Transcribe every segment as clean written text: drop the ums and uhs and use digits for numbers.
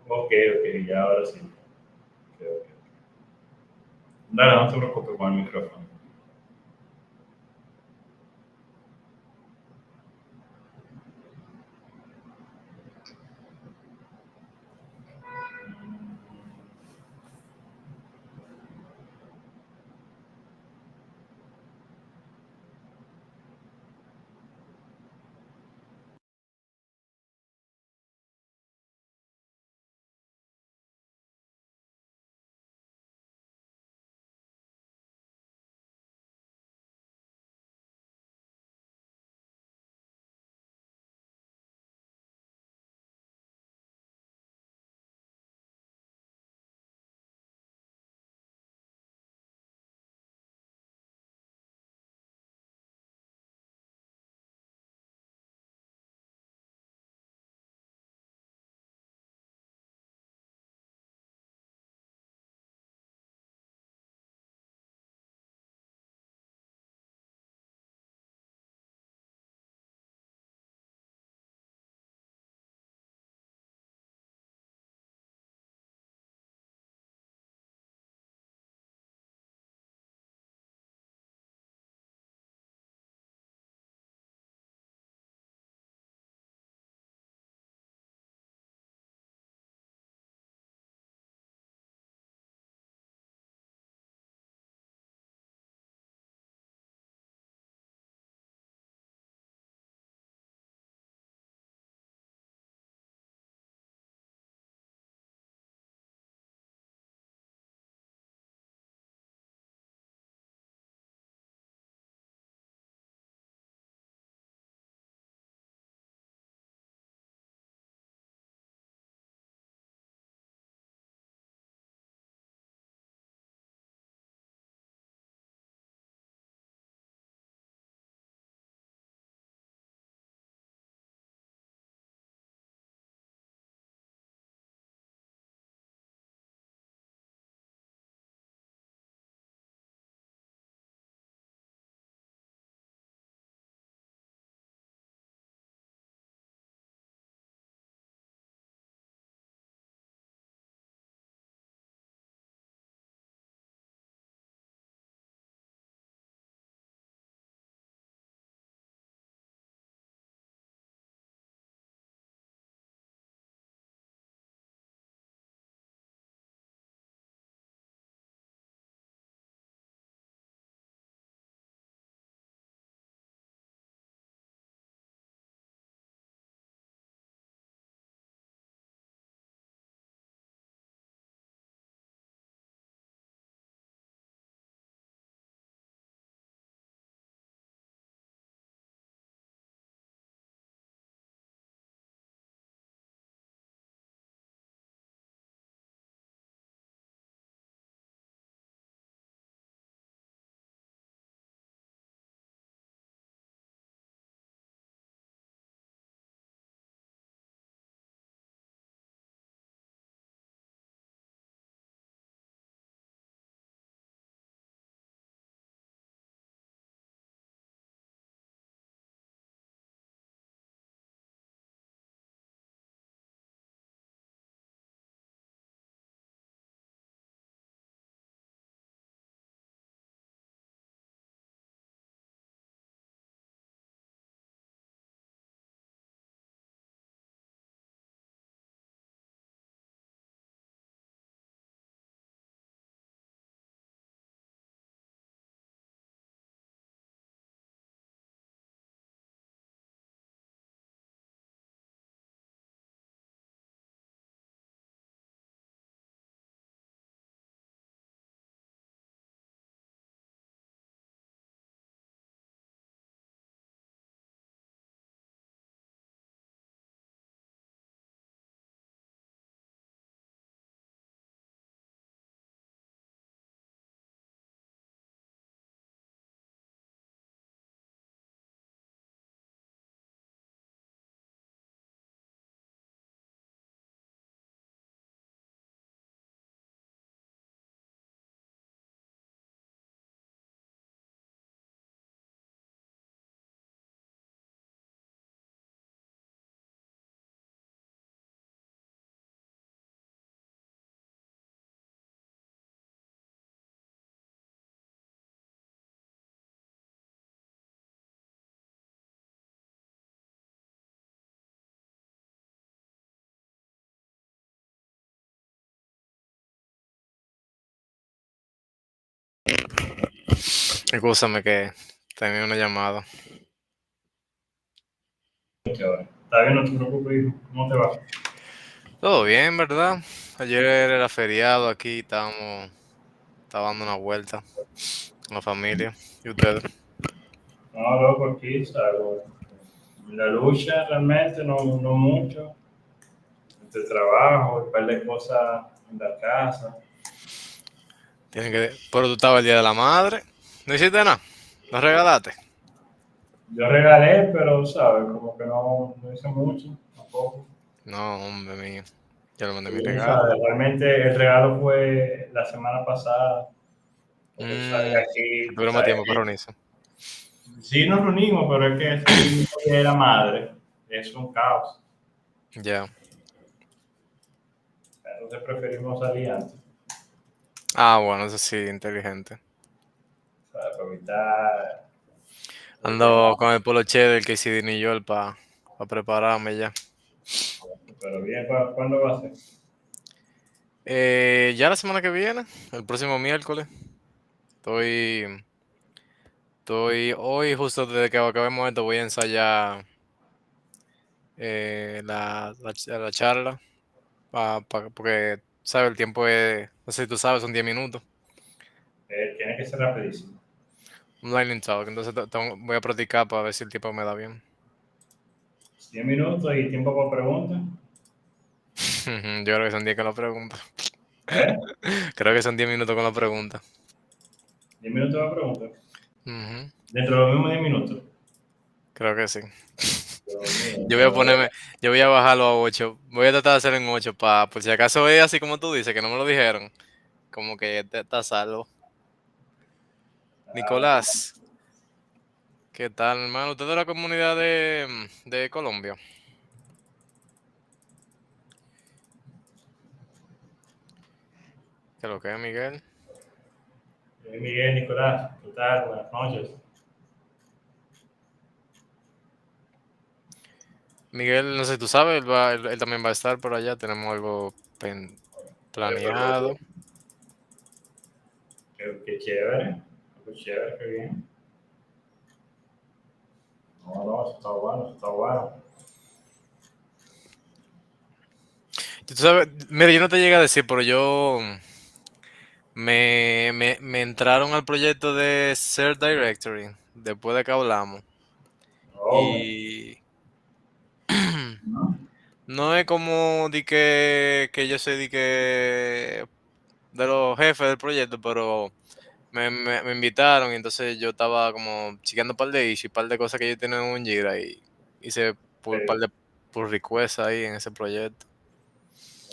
Ok, ok, ya ahora sí. Ok, ok. Dale, no te preocupes con el micrófono. Escúchame que tenía una llamada. Está bien, no te preocupes, hijo. ¿Cómo te va? Todo bien, ¿verdad? Ayer era feriado aquí, estaba dando una vuelta con la familia. ¿Y ustedes? No, loco, aquí, ¿sabes? La lucha realmente no mucho. Entre trabajo, un par de cosas en la casa. Pero tú estabas el día de la madre. ¿No hiciste nada? ¿No regalaste? Yo regalé, pero, ¿sabes? Como que no hice mucho, tampoco. No, hombre mío. Yo le mandé mi Sí, regalo. ¿sabes? Realmente el regalo fue la semana pasada. Porque tú sabes que Que aquí, tú tuviera más sabes tiempo para que reunirse. sí nos reunimos, pero es que ese mismo día de la madre es un caos. Ya. Entonces preferimos salir antes, Ah, bueno, eso sí, inteligente. ¿sabes? Para evitar el tema. Ando con el poloche del KCD New York para prepararme ya. Pero bien, ¿cuándo va a ser? Ya la semana que viene, el próximo miércoles, estoy, estoy hoy, justo desde que acabemos esto, voy a ensayar la charla, porque, ¿sabes? El tiempo es, no sé si tú sabes, son 10 minutos, Tiene que ser rapidísimo. un lightning talk, entonces voy a practicar para ver si el tiempo me da bien. 100 minutos y tiempo para preguntas. Yo creo que son 10 con la pregunta. ¿Eh? Creo que son 10 minutos con la pregunta. 10 minutos para preguntas. Ujú, Dentro de los mismos 10 minutos. creo que sí. Dios mío, Yo voy a pero ponerme, yo voy a bajarlo a 8. Voy a tratar de hacerlo en 8 para, por si acaso es así como tú dices, que no me lo dijeron. Como que está salvo. Nicolás, ¿qué tal, hermano? ¿Usted es de la comunidad de Colombia? ¿Qué es lo que es, Miguel? Miguel, Nicolás, ¿qué tal? Buenas noches. Miguel, no sé si tú sabes, él también va a estar por allá. Tenemos algo planeado. Qué chévere, qué chévere, qué bien. No, eso está bueno, eso está bueno. Tú sabes, mira, yo no te llegué a decir, pero yo me entraron al proyecto de Ser Directory después de que hablamos. No, Y no. no es como di que yo soy di que de los jefes del proyecto, pero me invitaron y entonces yo estaba como chequeando un par de issues, un par de cosas que yo tenía en un Jira y hice por un par Sí. de pull requests ahí en ese proyecto.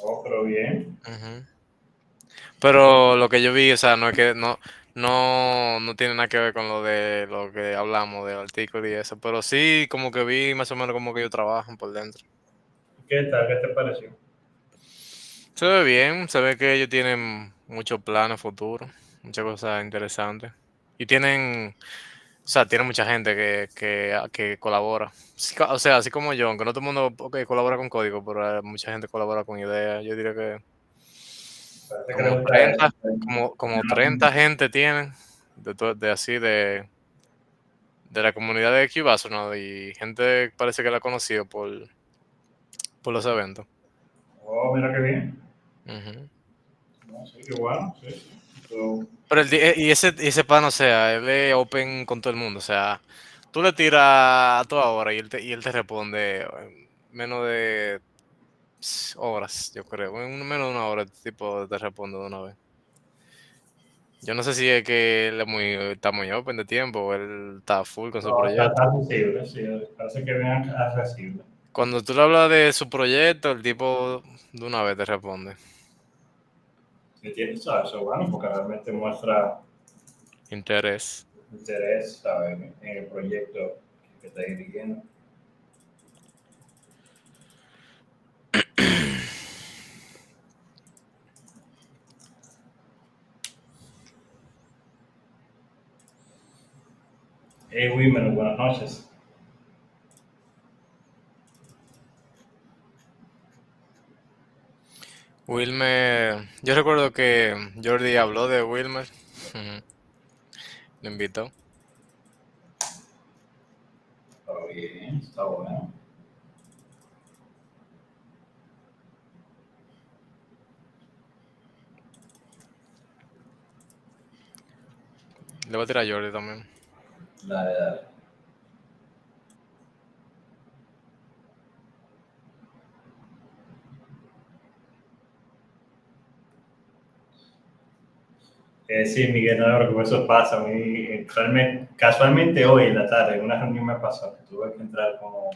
No, pero bien. Ujú. Pero lo que yo vi, o sea, no es que no tiene nada que ver con lo de lo que hablamos del artículo y eso, pero sí como que vi más o menos como que ellos trabajan por dentro. ¿Qué tal? ¿Qué te pareció? Se ve bien, se ve que ellos tienen muchos planes futuros, muchas cosas interesantes. Y tienen, o sea, tienen mucha gente que colabora. O sea, así como yo, aunque no todo el mundo colabora con código, pero mucha gente colabora con ideas. Yo diría que Parece que le como gusta eso. 30 como 30 gente tienen, de así, de la comunidad de Cubase, ¿no? Y gente parece que la ha conocido por los eventos. Oh, mira qué bien. Ujú. No, sí, qué bueno, sí, sí. So, Pero y ese pan, o sea, él es open con todo el mundo. O sea, tú le tiras a toda hora y él te responde en menos de horas, yo creo. En menos de una hora, el tipo te responde de una vez. Yo no sé si es que él está muy open de tiempo o él está full con su no, está proyecto. accesible, sí, parece que bien accesible. Cuando tú le hablas de su proyecto, el tipo de una vez te responde. Sí, tiene, ¿sabes? Eso es bueno porque realmente muestra Interés. interés, ¿sabes? En el proyecto que está dirigiendo. Hey, Wilmer, buenas noches. Wilmer, yo recuerdo que Jordi habló de Wilmer. Ujú. lo invitó. Está bien, está bueno. Le voy a tirar a Jordi también. Dale, dale. Sí, Miguel, no, porque eso pasa. A mí, realmente, casualmente hoy en la tarde, en una reunión me pasó que tuve que entrar como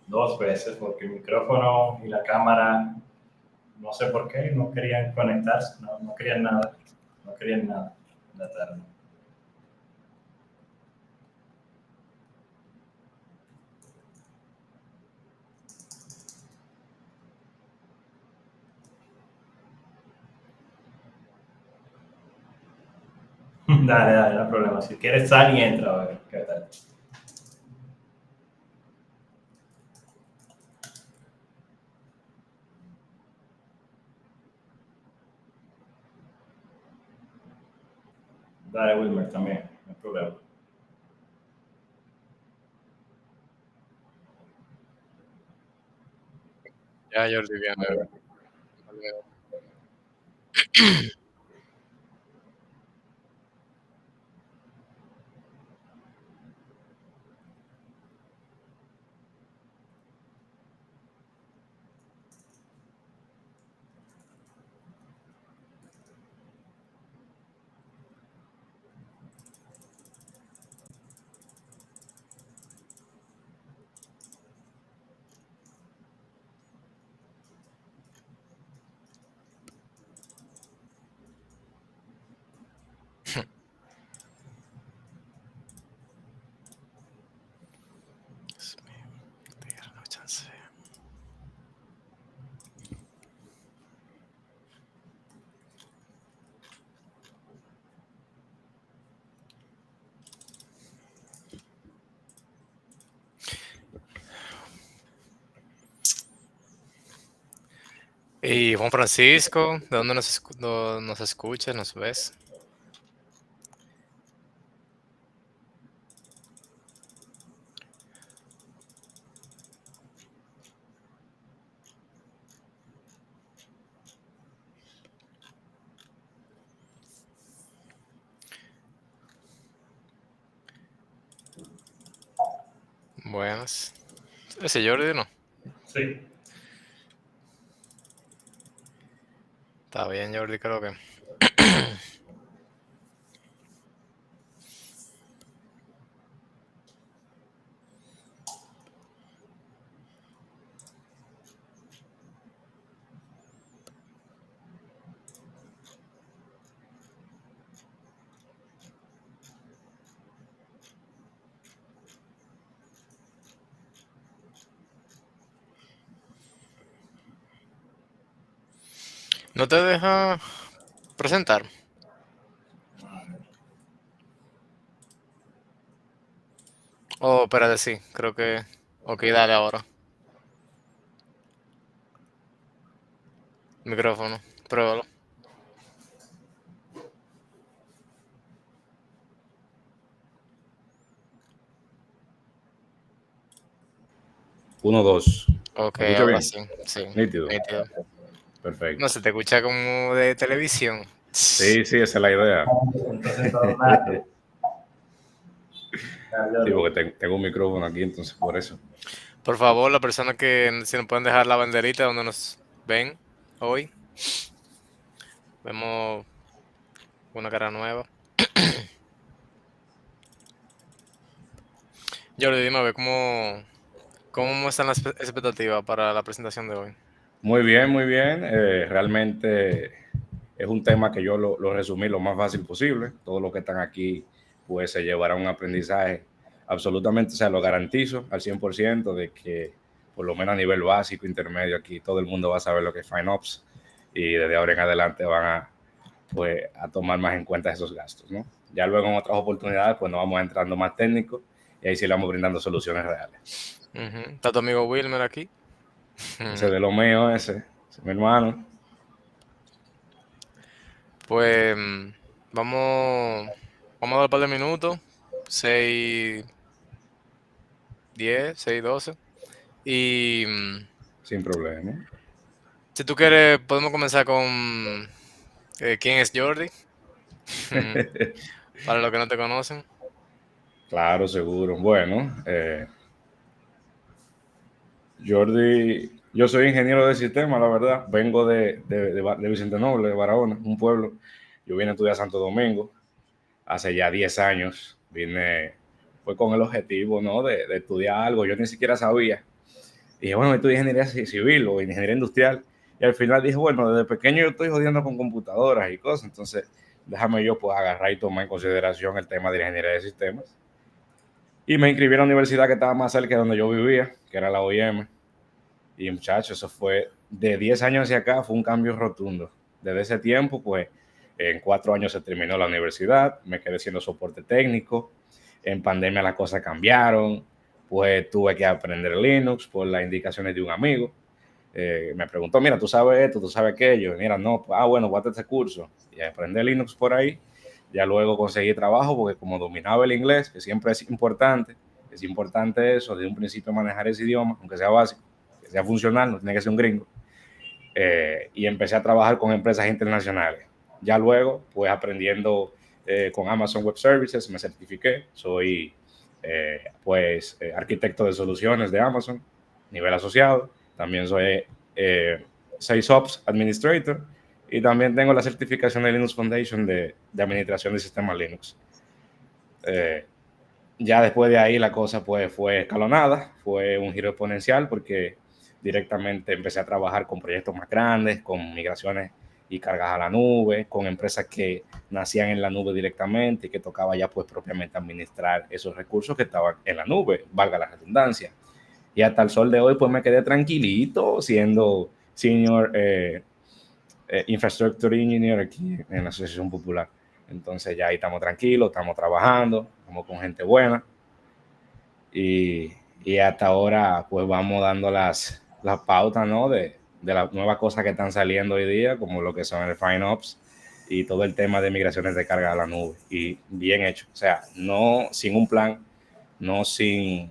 2 veces porque el micrófono y la cámara, no sé por qué, no querían conectarse, no querían nada. No querían nada en la tarde. Dale, dale, no hay problema. Si quieres, sal y entra a ver qué tal. Dale, Wilmer, también, no hay problema. Ya Jordi viene. Dios mío, no chance. Y Juan Francisco, ¿de dónde nos escuchas, nos ves? Buenas. Ese Jordi no. Sí. Está bien, Jordi, creo que. ¿No te deja presentar? Oh, espérate, sí, creo que. Ok, dale ahora. Micrófono, pruébalo. Uno, dos. Ok, ¿Me escucha ahora bien? sí, sí, Nítido. nítido. No Perfecto. se te escucha como de televisión. Sí, sí, esa es la idea. Entonces, normal. Sí, porque tengo un micrófono aquí, entonces por eso. Por favor, la persona que si nos pueden dejar la banderita donde nos ven hoy. Vemos una cara nueva. Jordi, dime a ver cómo están las expectativas para la presentación de hoy. Muy bien, muy bien. Realmente es un tema que yo lo resumí lo más fácil posible. Todos los que están aquí pues se llevarán un aprendizaje absolutamente, o sea, lo garantizo al 100% de que por lo menos a nivel básico, intermedio, aquí todo el mundo va a saber lo que es FinOps y desde ahora en adelante van a tomar más en cuenta esos gastos, ¿no? Ya luego en otras oportunidades pues nos vamos entrando más técnicos y ahí sí le vamos brindando soluciones reales. Está tu amigo Wilmer aquí. Ese de lo mío, ese es mi hermano. Pues vamos. Vamos a dar un par de minutos. 6, 10, 6, 12. Y Sin problema. si tú quieres, podemos comenzar con quién es Jordi. Para los que no te conocen. Claro, seguro. Bueno, Jordi, yo soy ingeniero de sistemas, la verdad. Vengo de Vicente Noble, de Barahona, un pueblo. Yo vine a estudiar a Santo Domingo hace ya 10 años. Fue con el objetivo, ¿no? De estudiar algo. Yo ni siquiera sabía. Dije, bueno, estudié ingeniería civil o ingeniería industrial. Y al final dije, bueno, desde pequeño yo estoy jodiendo con computadoras y cosas. Entonces, déjame yo pues agarrar y tomar en consideración el tema de la ingeniería de sistemas. Y me inscribí en la universidad que estaba más cerca de donde yo vivía, que era la OIM. Y muchachos, eso fue de 10 años hacia acá, fue un cambio rotundo. Desde ese tiempo, pues, en 4 años se terminó la universidad, me quedé siendo soporte técnico. En pandemia las cosas cambiaron, pues tuve que aprender Linux por las indicaciones de un amigo. Me preguntó, mira, ¿tú sabes esto? ¿Tú sabes aquello? Mira, no, bueno, voy a hacer este curso. Y aprendí Linux por ahí. Ya luego conseguí trabajo porque como dominaba el inglés, que siempre es importante eso, de un principio manejar ese idioma, aunque sea básico, que sea funcional, no tiene que ser un gringo. Y empecé a trabajar con empresas internacionales. Ya luego, pues aprendiendo con Amazon Web Services, me certifiqué, soy arquitecto de soluciones de Amazon, nivel asociado, también soy SysOps Administrator y también tengo la certificación de Linux Foundation de administración de sistemas Linux. Ya después de ahí la cosa pues fue escalonada, fue un giro exponencial porque directamente empecé a trabajar con proyectos más grandes, con migraciones y cargas a la nube, con empresas que nacían en la nube directamente y que tocaba ya pues propiamente administrar esos recursos que estaban en la nube, valga la redundancia. Y hasta el sol de hoy pues me quedé tranquilito siendo Senior Infrastructure Engineer aquí en la Asociación Popular. Entonces ya ahí estamos tranquilos, estamos trabajando, estamos con gente buena y hasta ahora pues vamos dando las pautas, ¿no? De las nuevas cosas que están saliendo hoy día, como lo que son el FinOps y todo el tema de migraciones de carga a la nube. Y bien hecho, o sea, no sin un plan, no sin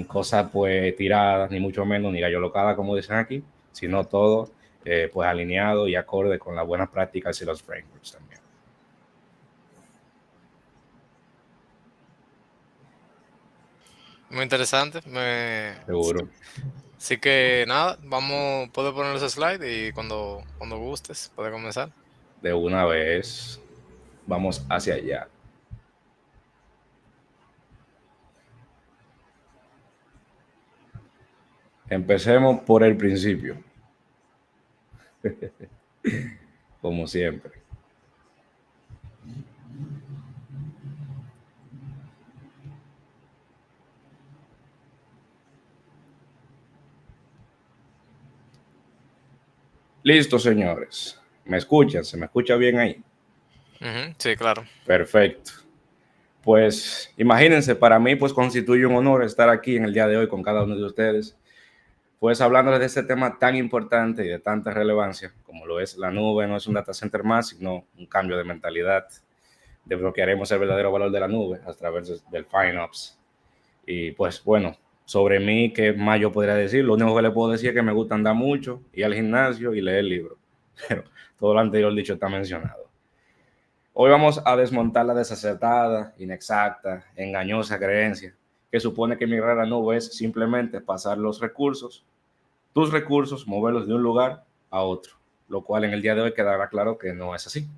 cosas pues tiradas, ni mucho menos, ni gallo locada, como dicen aquí, sino todo pues alineado y acorde con las buenas prácticas y los frameworks también. Muy interesante. Seguro. Así que nada, puedo poner los slides y cuando gustes, puede comenzar. De una vez, vamos hacia allá. Empecemos por el principio. Como siempre. Listo, señores. ¿Me escuchan? ¿Se me escucha bien ahí? Sí, claro. Perfecto. Pues imagínense, para mí pues constituye un honor estar aquí en el día de hoy con cada uno de ustedes, pues hablándoles de este tema tan importante y de tanta relevancia como lo es la nube. No es un data center más, sino un cambio de mentalidad. Desbloquearemos el verdadero valor de la nube a través del FinOps. Y pues bueno, sobre mí, ¿qué más yo podría decir? Lo único que le puedo decir es que me gusta andar mucho, ir al gimnasio y leer libros. Pero todo lo anterior dicho está mencionado. Hoy vamos a desmontar la desacertada, inexacta, engañosa creencia que supone que migrar a la nube es simplemente pasar los recursos, tus recursos, moverlos de un lugar a otro, lo cual en el día de hoy quedará claro que no es así.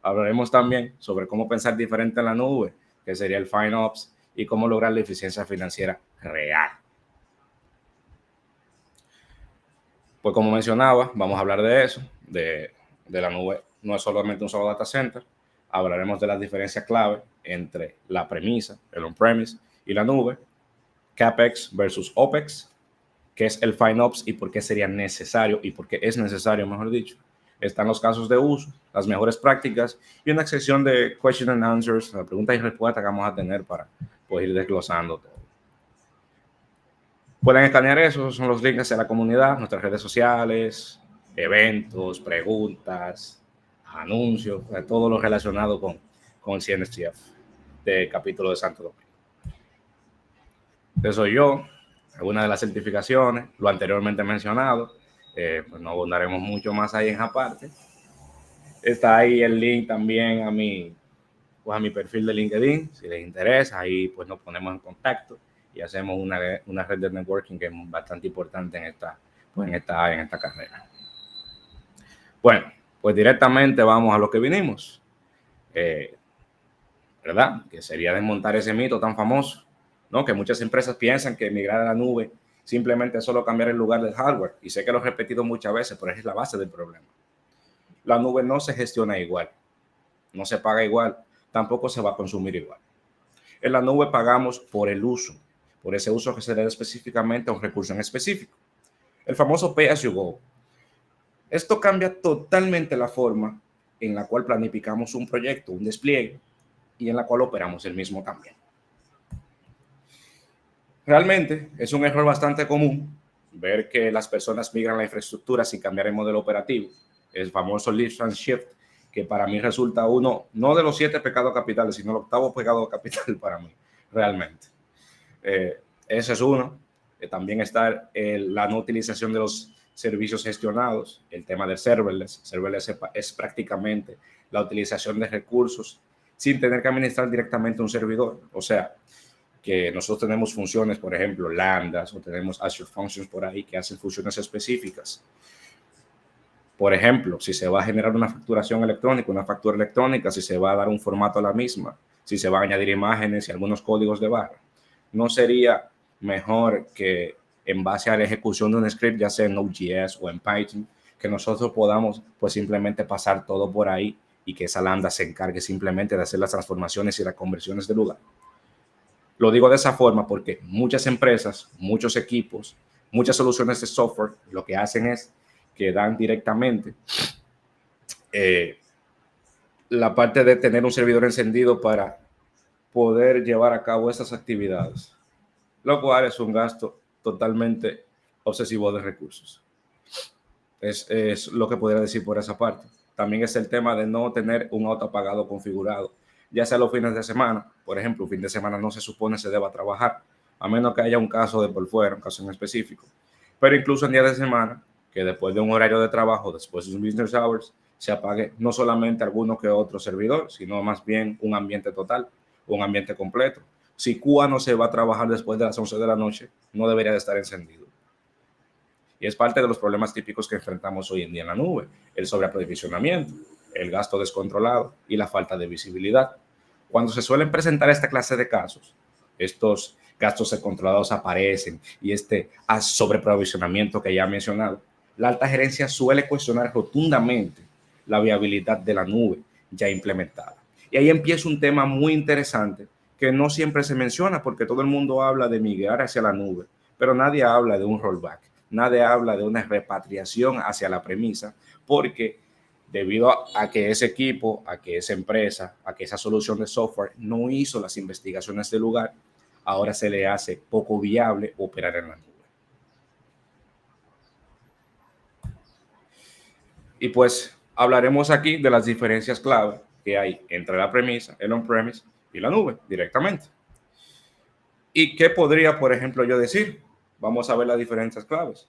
Hablaremos también sobre cómo pensar diferente en la nube, que sería el FinOps, y cómo lograr la eficiencia financiera real. Pues como mencionaba, vamos a hablar de eso, de la nube. No es solamente un solo data center. Hablaremos de las diferencias clave entre la premisa, el on-premise y la nube, CapEx versus OpEx, qué es el FinOps y por qué sería necesario y por qué es necesario, mejor dicho. Están los casos de uso, las mejores prácticas y una sección de question and answers, preguntas y respuestas que vamos a tener para pues, ir desglosando todo. Pueden escanear eso, son los links hacia la comunidad, nuestras redes sociales, eventos, preguntas, anuncios, todo lo relacionado con con el CNCF del capítulo de Santo Domingo. Eso soy yo, algunas de las certificaciones, lo anteriormente mencionado, pues no abundaremos mucho más ahí en esa parte. Está ahí el link también a mi perfil de LinkedIn, si les interesa, ahí pues nos ponemos en contacto y hacemos una red de networking que es bastante importante en esta carrera. Bueno, pues directamente vamos a lo que vinimos, ¿verdad? Que sería desmontar ese mito tan famoso, ¿no? Que muchas empresas piensan que migrar a la nube simplemente es solo cambiar el lugar del hardware, y sé que lo he repetido muchas veces, pero es la base del problema. La nube no se gestiona igual, no se paga igual, tampoco se va a consumir igual. En la nube pagamos por el uso, por ese uso que se le da específicamente a un recurso en específico. El famoso pay as you go. Esto cambia totalmente la forma en la cual planificamos un proyecto, un despliegue, y en la cual operamos el mismo también. Realmente es un error bastante común ver que las personas migran la infraestructura sin cambiar el modelo operativo, el famoso lift and shift, que para mí resulta uno, no de los 7 pecados capitales, sino el 8º pecado capital para mí, realmente. Ese es uno. También está la no utilización de los servicios gestionados, el tema del serverless. Serverless es prácticamente la utilización de recursos sin tener que administrar directamente un servidor. O sea, que nosotros tenemos funciones, por ejemplo, lambdas, o tenemos Azure Functions por ahí que hacen funciones específicas. Por ejemplo, si se va a generar una facturación electrónica, una factura electrónica, si se va a dar un formato a la misma, si se van a añadir imágenes y algunos códigos de barra, ¿no sería mejor que en base a la ejecución de un script, ya sea en Node.js o en Python, que nosotros podamos pues simplemente pasar todo por ahí y que esa lambda se encargue simplemente de hacer las transformaciones y las conversiones de lugar? Lo digo de esa forma porque muchas empresas, muchos equipos, muchas soluciones de software lo que hacen es que dan directamente la parte de tener un servidor encendido para poder llevar a cabo esas actividades, lo cual es un gasto totalmente obsesivo de recursos. Es lo que podría decir por esa parte. También es el tema de no tener un auto apagado configurado, ya sea los fines de semana. Por ejemplo, un fin de semana no se supone se deba trabajar, a menos que haya un caso de por fuera, un caso en específico. Pero incluso en días de semana, que después de un horario de trabajo, después de un business hours, se apague no solamente alguno que otro servidor, sino más bien un ambiente total, un ambiente completo. Si QA no se va a trabajar después de las 11 de la noche, no debería de estar encendido. Y es parte de los problemas típicos que enfrentamos hoy en día en la nube: el sobreaprovisionamiento, el gasto descontrolado y la falta de visibilidad. Cuando se suelen presentar esta clase de casos, estos gastos descontrolados aparecen y este sobreprovisionamiento que ya he mencionado, la alta gerencia suele cuestionar rotundamente la viabilidad de la nube ya implementada. Y ahí empieza un tema muy interesante que no siempre se menciona, porque todo el mundo habla de migrar hacia la nube, pero nadie habla de un rollback, nadie habla de una repatriación hacia la premisa, porque debido a que ese equipo, a que esa empresa, a que esa solución de software no hizo las investigaciones del lugar, ahora se le hace poco viable operar en la nube. Y pues hablaremos aquí de las diferencias clave que hay entre la premisa, el on-premise y la nube directamente. ¿Y qué podría, por ejemplo, yo decir? Vamos a ver las diferencias claves.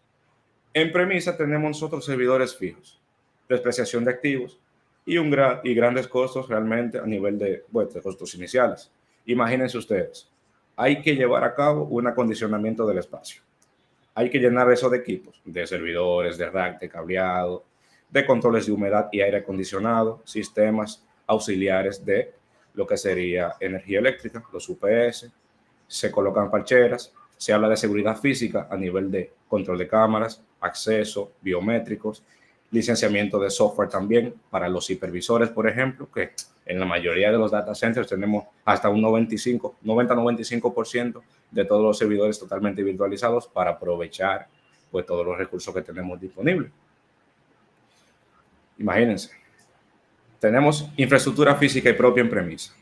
En premisa tenemos nosotros servidores fijos, despreciación de activos y grandes costos realmente a nivel de costos iniciales. Imagínense ustedes, hay que llevar a cabo un acondicionamiento del espacio. Hay que llenar eso de equipos, de servidores, de rack, de cableado, de controles de humedad y aire acondicionado, sistemas auxiliares de lo que sería energía eléctrica, los UPS, se colocan parcheras, se habla de seguridad física a nivel de control de cámaras, acceso, biométricos, licenciamiento de software también para los hipervisores, por ejemplo, que en la mayoría de los data centers tenemos hasta un 90-95% de todos los servidores totalmente virtualizados para aprovechar pues todos los recursos que tenemos disponibles. Imagínense, tenemos infraestructura física y propia en premisa.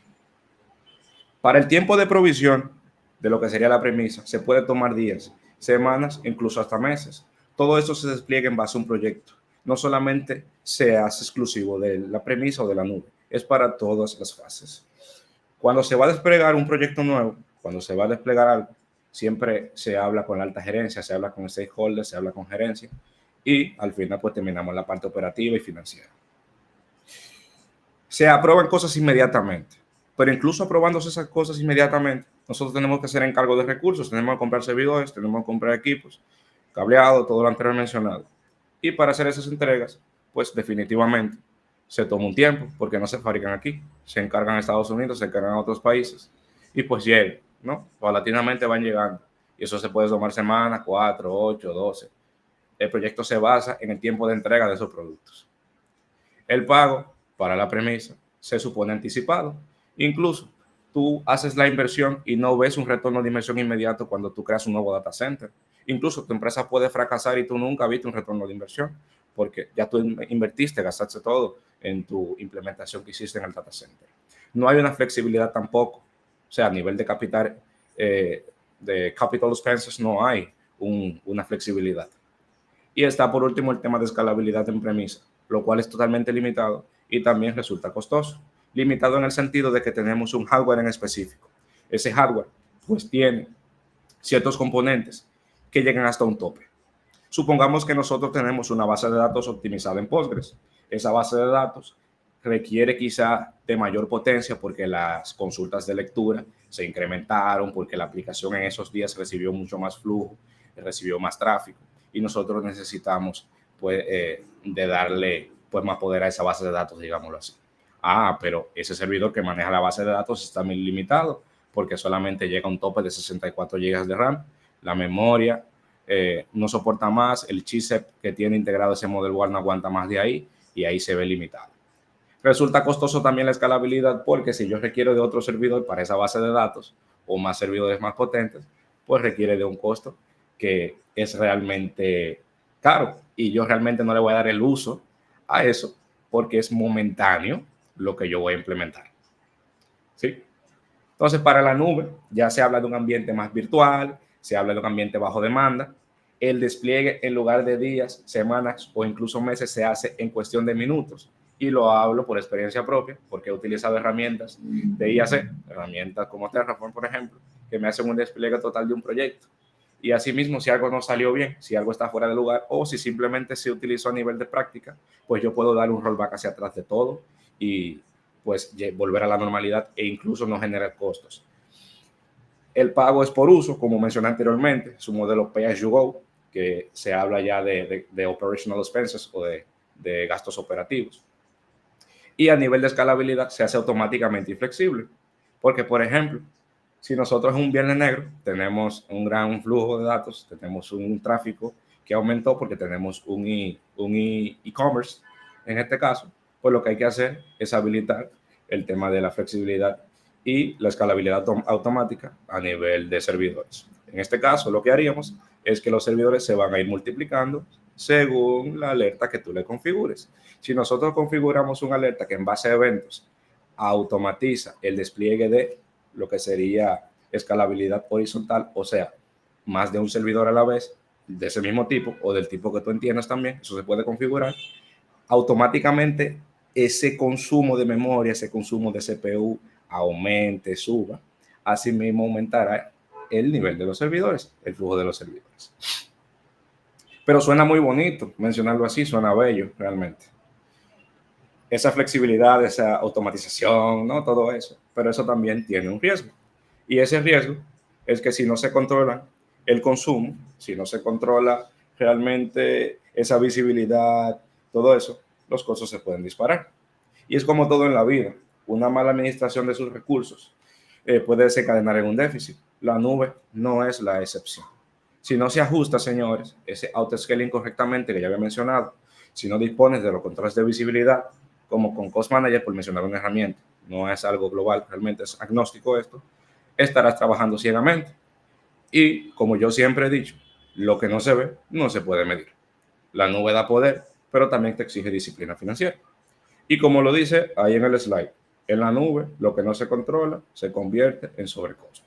Para el tiempo de provisión de lo que sería la premisa, se puede tomar días, semanas, incluso hasta meses. Todo esto se despliega en base a un proyecto. No solamente se hace exclusivo de la premisa o de la nube, es para todas las fases. Cuando se va a desplegar un proyecto nuevo, cuando se va a desplegar algo, siempre se habla con la alta gerencia, se habla con stakeholders, se habla con gerencia y al final pues terminamos la parte operativa y financiera. Se aprueban cosas inmediatamente, pero incluso aprobándose esas cosas inmediatamente, nosotros tenemos que hacer encargo de recursos, tenemos que comprar servidores, tenemos que comprar equipos, cableado, todo lo anterior mencionado. Y para hacer esas entregas, pues definitivamente se toma un tiempo, porque no se fabrican aquí, se encargan en Estados Unidos, se encargan en otros países, y pues llegan, ¿no? Paulatinamente van llegando, y eso se puede tomar semanas, 4, 8, 12. El proyecto se basa en el tiempo de entrega de esos productos. El pago para la premisa se supone anticipado. Incluso tú haces la inversión y no ves un retorno de inversión inmediato cuando tú creas un nuevo data center. Incluso tu empresa puede fracasar y tú nunca viste un retorno de inversión porque ya tú invertiste, gastaste todo en tu implementación que hiciste en el data center. No hay una flexibilidad tampoco. O sea, a nivel de capital expenses no hay una flexibilidad. Y está por último el tema de escalabilidad en premisa, lo cual es totalmente limitado y también resulta costoso. Limitado en el sentido de que tenemos un hardware en específico. Ese hardware pues tiene ciertos componentes que llegan hasta un tope. Supongamos que nosotros tenemos una base de datos optimizada en Postgres. Esa base de datos requiere quizá de mayor potencia porque las consultas de lectura se incrementaron, porque la aplicación en esos días recibió mucho más flujo, recibió más tráfico y nosotros necesitamos pues, de darle pues, más poder a esa base de datos, digámoslo así. Pero ese servidor que maneja la base de datos está muy limitado porque solamente llega a un tope de 64 GB de RAM. La memoria no soporta más, el chipset que tiene integrado ese model War no aguanta más de ahí y ahí se ve limitado. Resulta costoso también la escalabilidad porque si yo requiero de otro servidor para esa base de datos o más servidores más potentes, pues requiere de un costo que es realmente caro y yo realmente no le voy a dar el uso a eso porque es momentáneo lo que yo voy a implementar. ¿Sí? Entonces, para la nube ya se habla de un ambiente más virtual, se habla de un ambiente bajo demanda. El despliegue en lugar de días, semanas o incluso meses se hace en cuestión de minutos. Y lo hablo por experiencia propia, porque he utilizado herramientas de IAC, herramientas como Terraform, por ejemplo, que me hacen un despliegue total de un proyecto. Y asimismo, si algo no salió bien, si algo está fuera de lugar o si simplemente se utilizó a nivel de práctica, pues yo puedo dar un rollback hacia atrás de todo y pues volver a la normalidad e incluso no generar costos. El pago es por uso, como mencioné anteriormente, es un modelo Pay as you go, que se habla ya de operational expenses o de gastos operativos. Y a nivel de escalabilidad se hace automáticamente y flexible. Porque, por ejemplo, si nosotros en un viernes negro tenemos un gran flujo de datos, tenemos un tráfico que aumentó porque tenemos un e-commerce, en este caso, pues lo que hay que hacer es habilitar el tema de la flexibilidad y la escalabilidad automática a nivel de servidores. En este caso, lo que haríamos es que los servidores se van a ir multiplicando según la alerta que tú le configures. Si nosotros configuramos una alerta que en base a eventos automatiza el despliegue de lo que sería escalabilidad horizontal, o sea, más de un servidor a la vez, de ese mismo tipo o del tipo que tú entiendas también, eso se puede configurar, automáticamente ese consumo de memoria, ese consumo de CPU aumente, suba, así mismo aumentará el nivel de los servidores, el flujo de los servidores. Pero suena muy bonito, mencionarlo así, suena bello realmente. Esa flexibilidad, esa automatización, ¿no? Todo eso, pero eso también tiene un riesgo. Y ese riesgo es que si no se controla el consumo, si no se controla realmente esa visibilidad, todo eso, los costos se pueden disparar. Y es como todo en la vida, una mala administración de sus recursos puede desencadenar en un déficit. La nube no es la excepción. Si no se ajusta, señores, ese autoscaling correctamente que ya había mencionado, si no dispones de los controles de visibilidad, como con Cost Manager, por mencionar una herramienta, no es algo global, realmente es agnóstico esto, estarás trabajando ciegamente. Y como yo siempre he dicho, lo que no se ve, no se puede medir. La nube da poder, pero también te exige disciplina financiera. Y como lo dice ahí en el slide, en la nube, lo que no se controla se convierte en sobrecosto.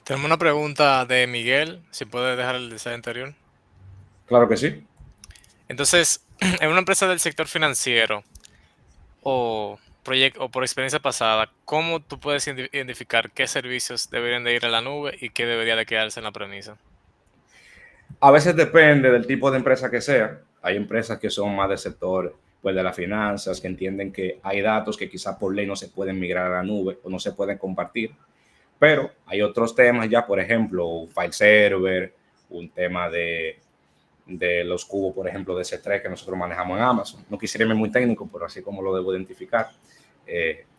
Tenemos una pregunta de Miguel, si puede dejar el slide anterior. Claro que sí. Entonces, en una empresa del sector financiero, o por experiencia pasada, ¿cómo tú puedes identificar qué servicios deberían de ir a la nube y qué debería de quedarse en la premisa? A veces depende del tipo de empresa que sea. Hay empresas que son más del sector pues, de las finanzas, que entienden que hay datos que quizás por ley no se pueden migrar a la nube o no se pueden compartir. Pero hay otros temas ya, por ejemplo, un file server, un tema de los cubos, por ejemplo, de C3 que nosotros manejamos en Amazon. No quisiera irme muy técnico, pero así como lo debo identificar,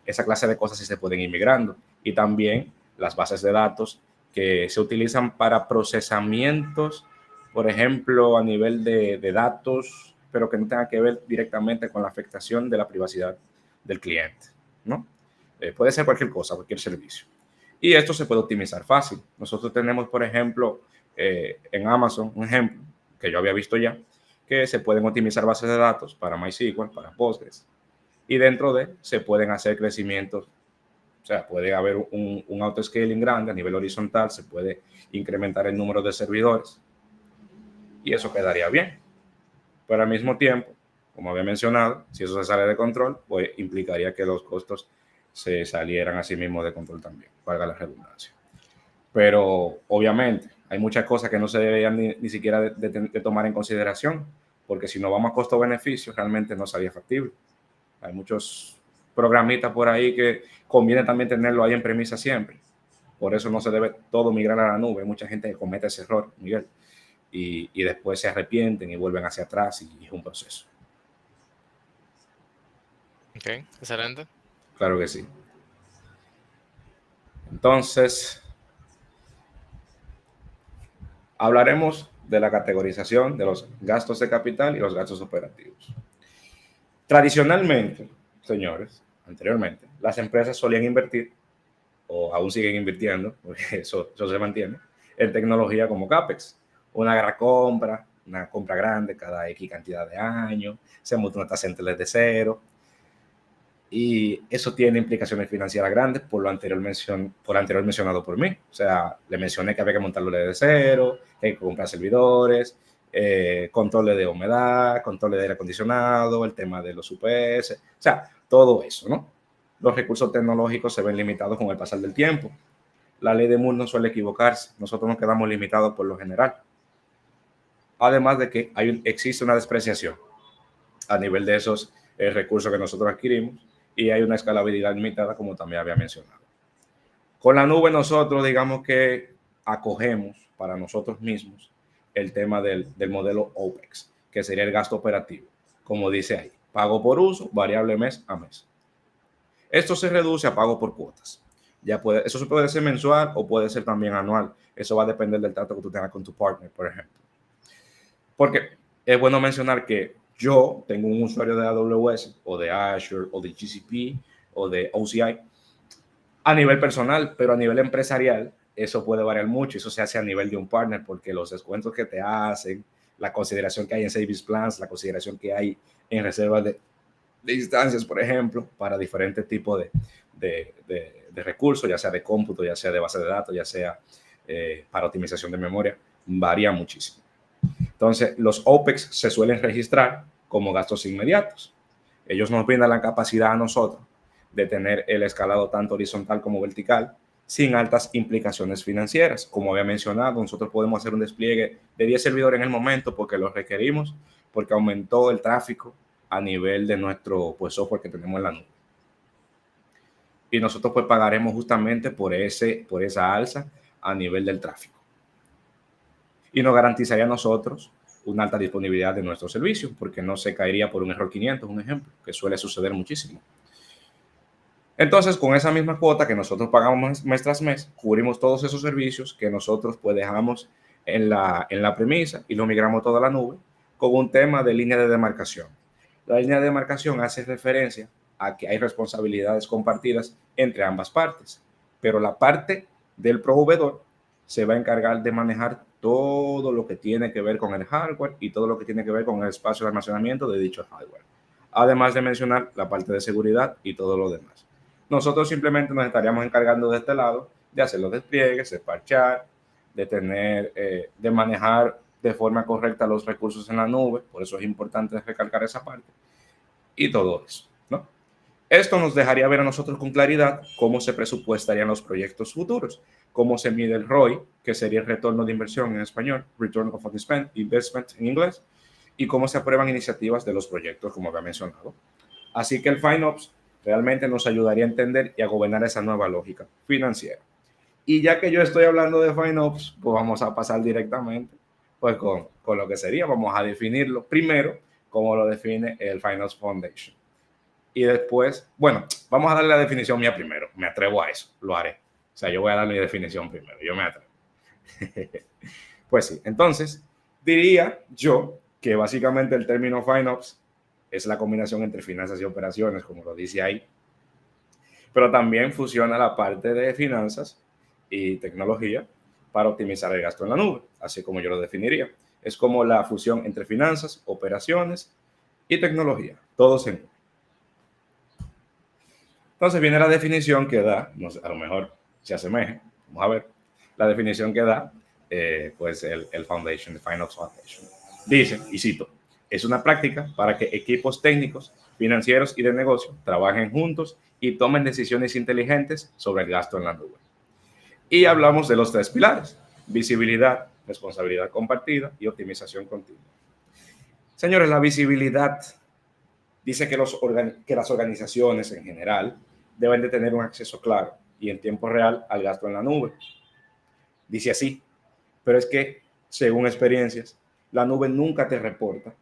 esa clase de cosas sí se pueden ir migrando. Y también las bases de datos que se utilizan para procesamientos, por ejemplo, a nivel de datos, pero que no tenga que ver directamente con la afectación de la privacidad del cliente, ¿no? Puede ser cualquier cosa, cualquier servicio. Y esto se puede optimizar fácil. Nosotros tenemos, por ejemplo, en Amazon, un ejemplo que yo había visto ya, que se pueden optimizar bases de datos para MySQL, para Postgres, y dentro de se pueden hacer crecimientos, o sea, puede haber un autoscaling grande a nivel horizontal, se puede incrementar el número de servidores y eso quedaría bien. Pero al mismo tiempo, como había mencionado, si eso se sale de control, pues implicaría que los costos se salieran a sí mismos de control también, valga la redundancia. Pero obviamente hay muchas cosas que no se deberían ni siquiera de tomar en consideración, porque si no vamos a costo-beneficio, realmente no sería factible. Hay muchos programitas por ahí que conviene también tenerlo ahí en premisa siempre. Por eso no se debe todo migrar a la nube. Hay mucha gente que comete ese error, Miguel, y después se arrepienten y vuelven hacia atrás y es un proceso. Ok, excelente. Claro que sí. Entonces, hablaremos de la categorización de los gastos de capital y los gastos operativos. Tradicionalmente, señores, anteriormente, las empresas solían invertir, o aún siguen invirtiendo, porque eso se mantiene, en tecnología como CAPEX. Una compra grande cada X cantidad de años, se monta una tasa de interés de cero, y eso tiene implicaciones financieras grandes por lo anterior, mencionado por mí. O sea, le mencioné que había que montarlo desde cero, que hay que comprar servidores, controles de humedad, controles de aire acondicionado, el tema de los UPS, o sea, todo eso, ¿no? Los recursos tecnológicos se ven limitados con el pasar del tiempo. La ley de Moore no suele equivocarse, nosotros nos quedamos limitados por lo general. Además de que existe una despreciación a nivel de esos recursos que nosotros adquirimos y hay una escalabilidad limitada, como también había mencionado. Con la nube nosotros digamos que acogemos para nosotros mismos el tema del modelo OPEX, que sería el gasto operativo, como dice ahí, pago por uso, variable mes a mes. Esto se reduce a pago por cuotas. Eso puede ser mensual o puede ser también anual. Eso va a depender del trato que tú tengas con tu partner, por ejemplo. Porque es bueno mencionar que yo tengo un usuario de AWS o de Azure o de GCP o de OCI a nivel personal, pero a nivel empresarial eso puede variar mucho. Eso se hace a nivel de un partner porque los descuentos que te hacen, la consideración que hay en savings plans, la consideración que hay en reservas de instancias, por ejemplo, para diferentes tipos de recursos, ya sea de cómputo, ya sea de base de datos, ya sea para optimización de memoria, varía muchísimo. Entonces, los OPEX se suelen registrar como gastos inmediatos. Ellos nos brindan la capacidad a nosotros de tener el escalado tanto horizontal como vertical sin altas implicaciones financieras. Como había mencionado, nosotros podemos hacer un despliegue de 10 servidores en el momento porque los requerimos, porque aumentó el tráfico a nivel de nuestro software que tenemos en la nube. Y nosotros pues pagaremos justamente por esa alza a nivel del tráfico. Y nos garantizaría a nosotros una alta disponibilidad de nuestros servicios, porque no se caería por un error 500, un ejemplo, que suele suceder muchísimo. Entonces, con esa misma cuota que nosotros pagamos mes tras mes, cubrimos todos esos servicios que nosotros pues dejamos en la premisa y lo migramos toda a la nube con un tema de línea de demarcación. La línea de demarcación hace referencia a que hay responsabilidades compartidas entre ambas partes, pero la parte del proveedor se va a encargar de manejar todo lo que tiene que ver con el hardware y todo lo que tiene que ver con el espacio de almacenamiento de dicho hardware. Además de mencionar la parte de seguridad y todo lo demás. Nosotros simplemente nos estaríamos encargando de este lado de hacer los despliegues, de parchar, de manejar de forma correcta los recursos en la nube. Por eso es importante recalcar esa parte. Y todo eso, ¿no? Esto nos dejaría ver a nosotros con claridad cómo se presupuestarían los proyectos futuros, cómo se mide el ROI, que sería el retorno de inversión en español, Return of Investment en inglés, y cómo se aprueban iniciativas de los proyectos, como había mencionado. Así que el FinOps realmente nos ayudaría a entender y a gobernar esa nueva lógica financiera. Y ya que yo estoy hablando de FinOps, pues vamos a pasar directamente pues con lo que sería, vamos a definirlo primero, como lo define el FinOps Foundation. Y después, bueno, vamos a darle la definición mía primero. Me atrevo a eso, lo haré. O sea, yo voy a dar mi definición primero, yo me atrevo. Pues sí, entonces diría yo que básicamente el término FinOps es la combinación entre finanzas y operaciones, como lo dice ahí, pero también fusiona la parte de finanzas y tecnología para optimizar el gasto en la nube, así como yo lo definiría. Es como la fusión entre finanzas, operaciones y tecnología, todos en uno. Entonces viene la definición que da, no sé, a lo mejor se asemeje, vamos a ver, la definición que da pues el Foundation, el FinOps Foundation. Dice, y cito, es una práctica para que equipos técnicos, financieros y de negocio trabajen juntos y tomen decisiones inteligentes sobre el gasto en la nube. Y hablamos de los tres pilares: visibilidad, responsabilidad compartida y optimización continua. Señores, la visibilidad dice que las organizaciones en general deben de tener un acceso claro y en tiempo real al gasto en la nube. Dice así, pero es que, según experiencias, la nube nunca te reporta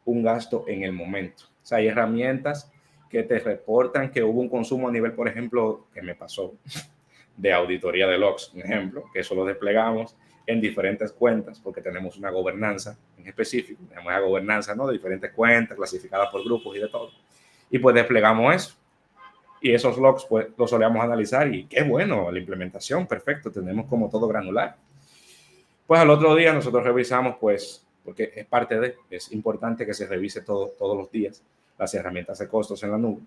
un gasto en el momento. O sea, hay herramientas que te reportan que hubo un consumo a nivel, por ejemplo, que me pasó, de auditoría de logs, un ejemplo, que eso lo desplegamos en diferentes cuentas porque tenemos una gobernanza en específico, tenemos una gobernanza, ¿no?, de diferentes cuentas clasificadas por grupos y de todo. Y pues desplegamos eso. Y esos logs pues los solíamos analizar y qué bueno, la implementación, perfecto, tenemos como todo granular. Pues al otro día nosotros revisamos, pues, porque es parte de, es importante que se revise todos los días las herramientas de costos en la nube.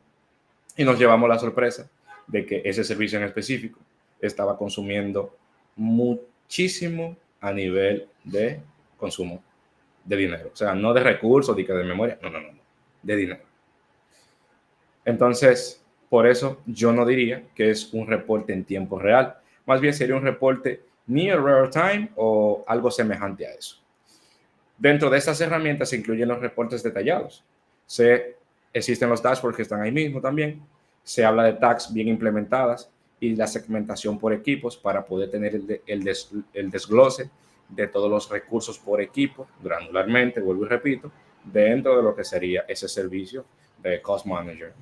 Y nos llevamos la sorpresa de que ese servicio en específico estaba consumiendo muchísimo a nivel de consumo de dinero. O sea, no de recursos, de memoria, no, de dinero. Entonces, por eso yo no diría que es un reporte en tiempo real. Más bien sería un reporte near real time o algo semejante a eso. Dentro de estas herramientas se incluyen los reportes detallados. Existen los dashboards que están ahí mismo también. Se habla de tags bien implementadas y la segmentación por equipos para poder tener el desglose de todos los recursos por equipo, granularmente, vuelvo y repito, dentro de lo que sería ese servicio de Cost Manager.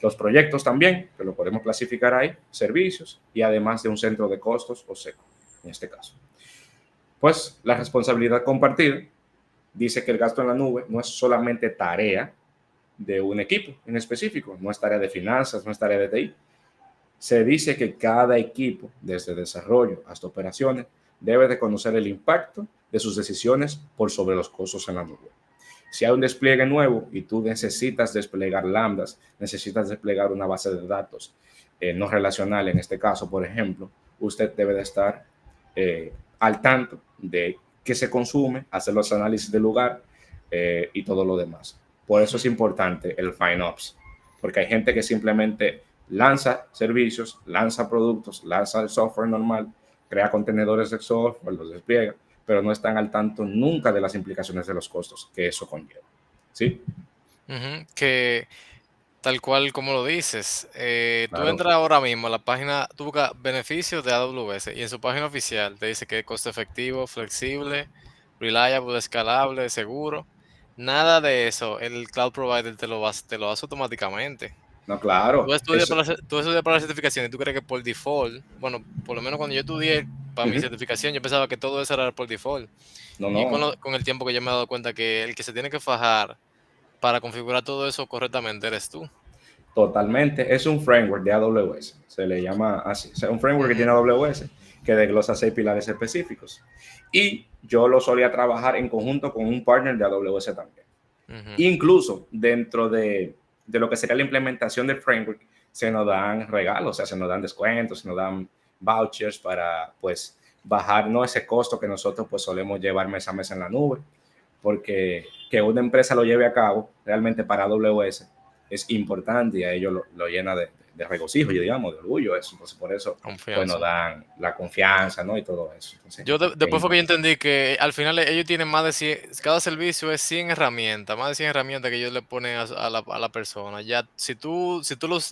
Los proyectos también, que lo podemos clasificar ahí, servicios, y además de un centro de costos o SECO, en este caso. Pues la responsabilidad compartida dice que el gasto en la nube no es solamente tarea de un equipo en específico, no es tarea de finanzas, no es tarea de TI. Se dice que cada equipo, desde desarrollo hasta operaciones, debe de conocer el impacto de sus decisiones por sobre los costos en la nube. Si hay un despliegue nuevo y tú necesitas desplegar lambdas, necesitas desplegar una base de datos no relacional, en este caso, por ejemplo, usted debe de estar al tanto de qué se consume, hacer los análisis del lugar y todo lo demás. Por eso es importante el FinOps, porque hay gente que simplemente lanza servicios, lanza productos, lanza el software normal, crea contenedores de software, los despliega, pero no están al tanto nunca de las implicaciones de los costos que eso conlleva. ¿Sí? Que tal cual como lo dices, tú Claro. entras ahora mismo a la página, tú buscas beneficios de AWS y en su página oficial te dice que es costo efectivo, flexible, reliable, escalable, seguro. Nada de eso, el cloud provider te lo hace automáticamente. No, claro. Eso, Tú estudias para la certificación y tú crees que por default, bueno, por lo menos cuando yo estudié para mi certificación, yo pensaba que todo eso era por default. Y no. con el tiempo que yo me he dado cuenta que el que se tiene que fajar para configurar todo eso correctamente eres tú. Totalmente. Es un framework de AWS. Se le llama así. O sea, un framework que tiene AWS que desglosa 6 pilares específicos. Y yo lo solía trabajar en conjunto con un partner de AWS también. Incluso dentro de lo que sería la implementación del framework, se nos dan regalos, o sea, se nos dan descuentos, se nos dan vouchers para, pues, bajar, ¿no?, ese costo que nosotros, pues, solemos llevar mes a mes en la nube. Porque que una empresa lo lleve a cabo realmente para AWS es importante y a ellos lo llena de regocijo, yo digamos, de orgullo eso. Entonces por eso pues nos dan la confianza, ¿no? Y todo eso. Entonces, Después fue que yo entendí que al final ellos tienen más de 100, cada servicio es 100 herramientas, más de 100 herramientas que ellos le ponen a la persona. Ya, si tú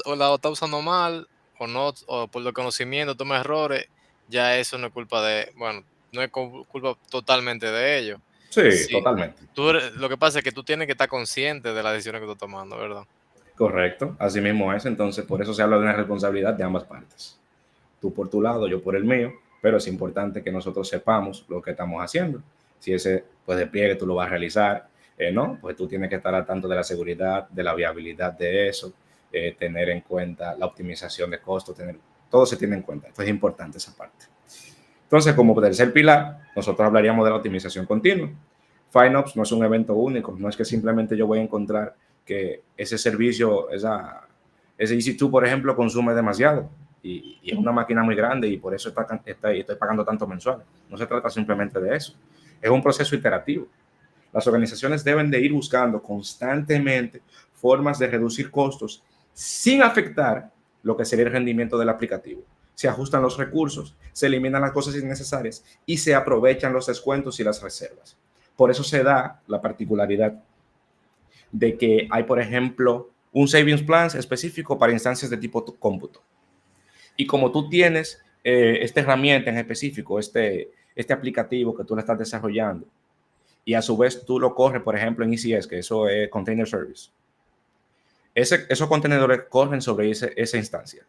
o la estás usando mal o no, o por desconocimiento tomas errores, ya eso no es culpa de, bueno, no es culpa totalmente de ellos. sí, Sí, totalmente. lo que pasa es que tú tienes que estar consciente de las decisiones que tú estás tomando, ¿verdad? Correcto, así mismo es. Entonces por eso se habla de una responsabilidad de ambas partes. Tú por tu lado, yo por el mío, pero es importante que nosotros sepamos lo que estamos haciendo. Si ese pues despliegue tú lo vas a realizar, no, pues tú tienes que estar al tanto de la seguridad, de la viabilidad de eso, tener en cuenta la optimización de costos, todo se tiene en cuenta. Entonces es importante esa parte. Entonces, como tercer pilar, nosotros hablaríamos de la optimización continua. FinOps no es un evento único, no es que simplemente yo voy a encontrar que ese servicio, ese EC2, por ejemplo, consume demasiado y es una máquina muy grande y por eso estoy pagando tanto mensual. No se trata simplemente de eso. Es un proceso iterativo. Las organizaciones deben de ir buscando constantemente formas de reducir costos sin afectar lo que sería el rendimiento del aplicativo. Se ajustan los recursos, se eliminan las cosas innecesarias y se aprovechan los descuentos y las reservas. Por eso se da la particularidad de que hay, por ejemplo, un savings plan específico para instancias de tipo cómputo. Y como tú tienes esta herramienta en específico, este aplicativo que tú le estás desarrollando, y a su vez tú lo corres, por ejemplo, en ECS, que eso es Container Service, esos contenedores corren sobre esa instancia.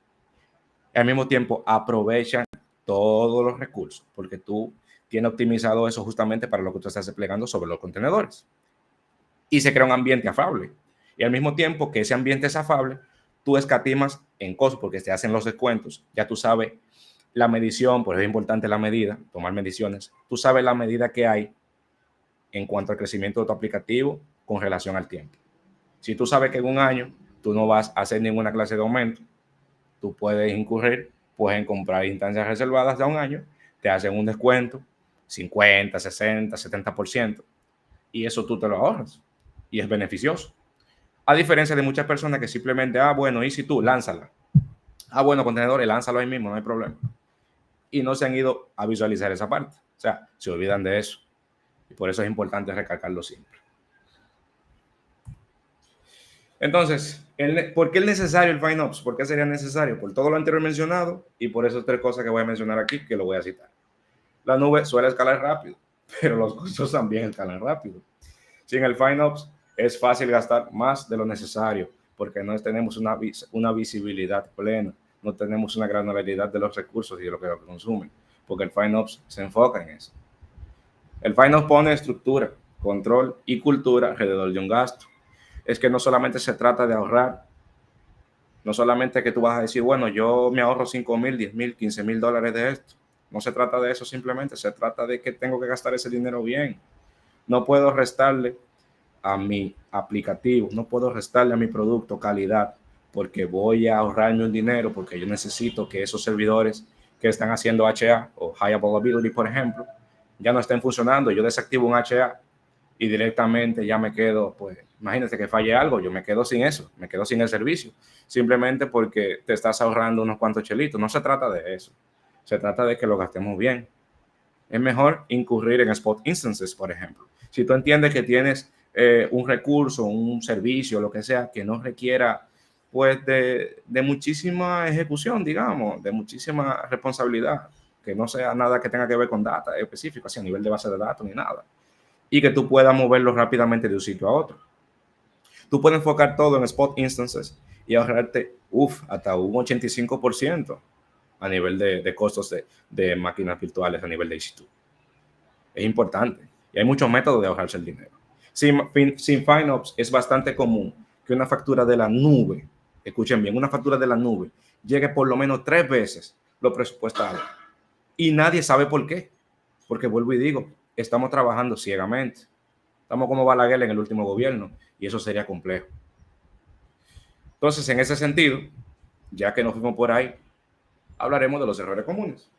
Al mismo tiempo, aprovechan todos los recursos, porque tú tienes optimizado eso justamente para lo que tú estás desplegando sobre los contenedores. Y se crea un ambiente afable. Y al mismo tiempo que ese ambiente es afable, tú escatimas en costos porque te hacen los descuentos. Ya tú sabes la medición, por eso es importante la medida, tomar mediciones. Tú sabes la medida que hay en cuanto al crecimiento de tu aplicativo con relación al tiempo. Si tú sabes que en un año tú no vas a hacer ninguna clase de aumento, tú puedes incurrir pues, en comprar instancias reservadas de un año, te hacen un descuento, 50, 60, 70%, y eso tú te lo ahorras y es beneficioso. A diferencia de muchas personas que simplemente, bueno, y si tú, lánzala. Bueno, contenedores, lánzalo ahí mismo, no hay problema. Y no se han ido a visualizar esa parte. O sea, se olvidan de eso. Y por eso es importante recalcarlo siempre. Entonces, ¿por qué es necesario el FinOps? ¿Por qué sería necesario? Por todo lo anterior mencionado y por esas tres cosas que voy a mencionar aquí, que lo voy a citar. La nube suele escalar rápido, pero los costos también escalan rápido. Sin el FinOps es fácil gastar más de lo necesario porque no tenemos una visibilidad plena, no tenemos una granularidad de los recursos y de lo que consumen, porque el FinOps se enfoca en eso. El FinOps pone estructura, control y cultura alrededor de un gasto. Es que no solamente se trata de ahorrar, no solamente que tú vas a decir, bueno, yo me ahorro 5,000, 10,000, 15,000 dólares de esto. No se trata de eso simplemente, se trata de que tengo que gastar ese dinero bien. No puedo restarle a mi aplicativo, no puedo restarle a mi producto calidad porque voy a ahorrarme un dinero, porque yo necesito que esos servidores que están haciendo HA o High Availability, por ejemplo, ya no estén funcionando. Yo desactivo un HA y directamente ya me quedo, pues imagínate que falle algo, yo me quedo sin eso, me quedo sin el servicio, simplemente porque te estás ahorrando unos cuantos chelitos. No se trata de eso, se trata de que lo gastemos bien. Es mejor incurrir en spot instances, por ejemplo. Si tú entiendes que tienes un recurso, un servicio, lo que sea, que no requiera pues de muchísima ejecución, digamos, de muchísima responsabilidad, que no sea nada que tenga que ver con data específico, así a nivel de base de datos ni nada, y que tú puedas moverlo rápidamente de un sitio a otro. Tú puedes enfocar todo en spot instances y ahorrarte, hasta un 85% a nivel de costos de máquinas virtuales a nivel de EC2. Es importante. Y hay muchos métodos de ahorrarse el dinero. Sin FinOps es bastante común que una factura de la nube, escuchen bien, una factura de la nube llegue por lo menos 3 veces lo presupuestado. Y nadie sabe por qué. Porque vuelvo y digo, estamos trabajando ciegamente. Estamos como Balaguer en el último gobierno y eso sería complejo. Entonces, en ese sentido, ya que nos fuimos por ahí, hablaremos de los errores comunes.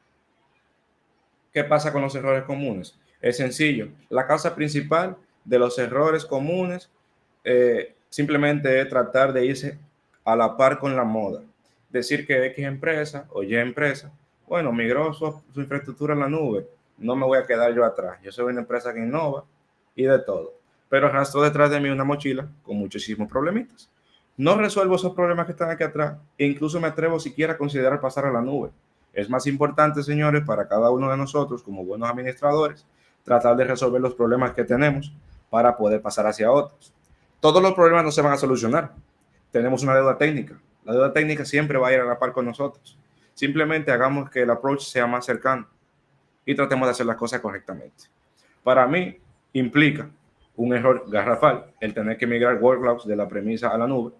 ¿Qué pasa con los errores comunes? Es sencillo. La causa principal de los errores comunes simplemente es tratar de irse a la par con la moda. Decir que X empresa o Y empresa, bueno, migró su infraestructura en la nube, no me voy a quedar yo atrás. Yo soy una empresa que innova y de todo. Pero arrastro detrás de mí una mochila con muchísimos problemitas. No resuelvo esos problemas que están aquí atrás e incluso me atrevo siquiera a considerar pasar a la nube. Es más importante, señores, para cada uno de nosotros como buenos administradores, tratar de resolver los problemas que tenemos para poder pasar hacia otros. Todos los problemas no se van a solucionar. Tenemos una deuda técnica. La deuda técnica siempre va a ir a la par con nosotros. Simplemente hagamos que el approach sea más cercano y tratemos de hacer las cosas correctamente. Para mí, implica un error garrafal el tener que migrar workloads de la premisa a la nube,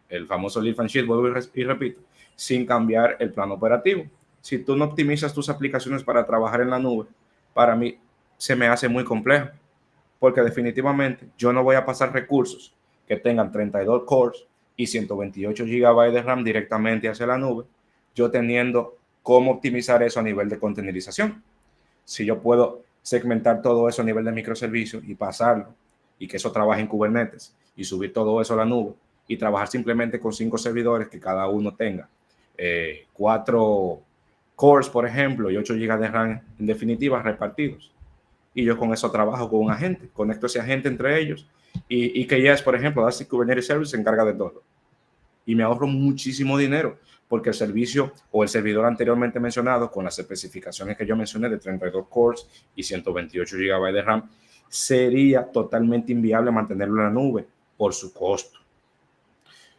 el famoso lift and shift, vuelvo y repito, sin cambiar el plano operativo. Si tú no optimizas tus aplicaciones para trabajar en la nube, para mí se me hace muy complejo, porque definitivamente yo no voy a pasar recursos que tengan 32 cores y 128 GB de RAM directamente hacia la nube, yo teniendo cómo optimizar eso a nivel de containerización. Si yo puedo segmentar todo eso a nivel de microservicios y pasarlo, y que eso trabaje en Kubernetes, y subir todo eso a la nube, y trabajar simplemente con 5 servidores que cada uno tenga 4 cores, por ejemplo, y 8 GB de RAM en definitiva repartidos. Y yo con eso trabajo con un agente, conecto ese agente entre ellos, y que ya es, por ejemplo, Elastic Kubernetes Service se encarga de todo. Y me ahorro muchísimo dinero, porque el servicio o el servidor anteriormente mencionado, con las especificaciones que yo mencioné de 32 cores y 128 GB de RAM, sería totalmente inviable mantenerlo en la nube por su costo.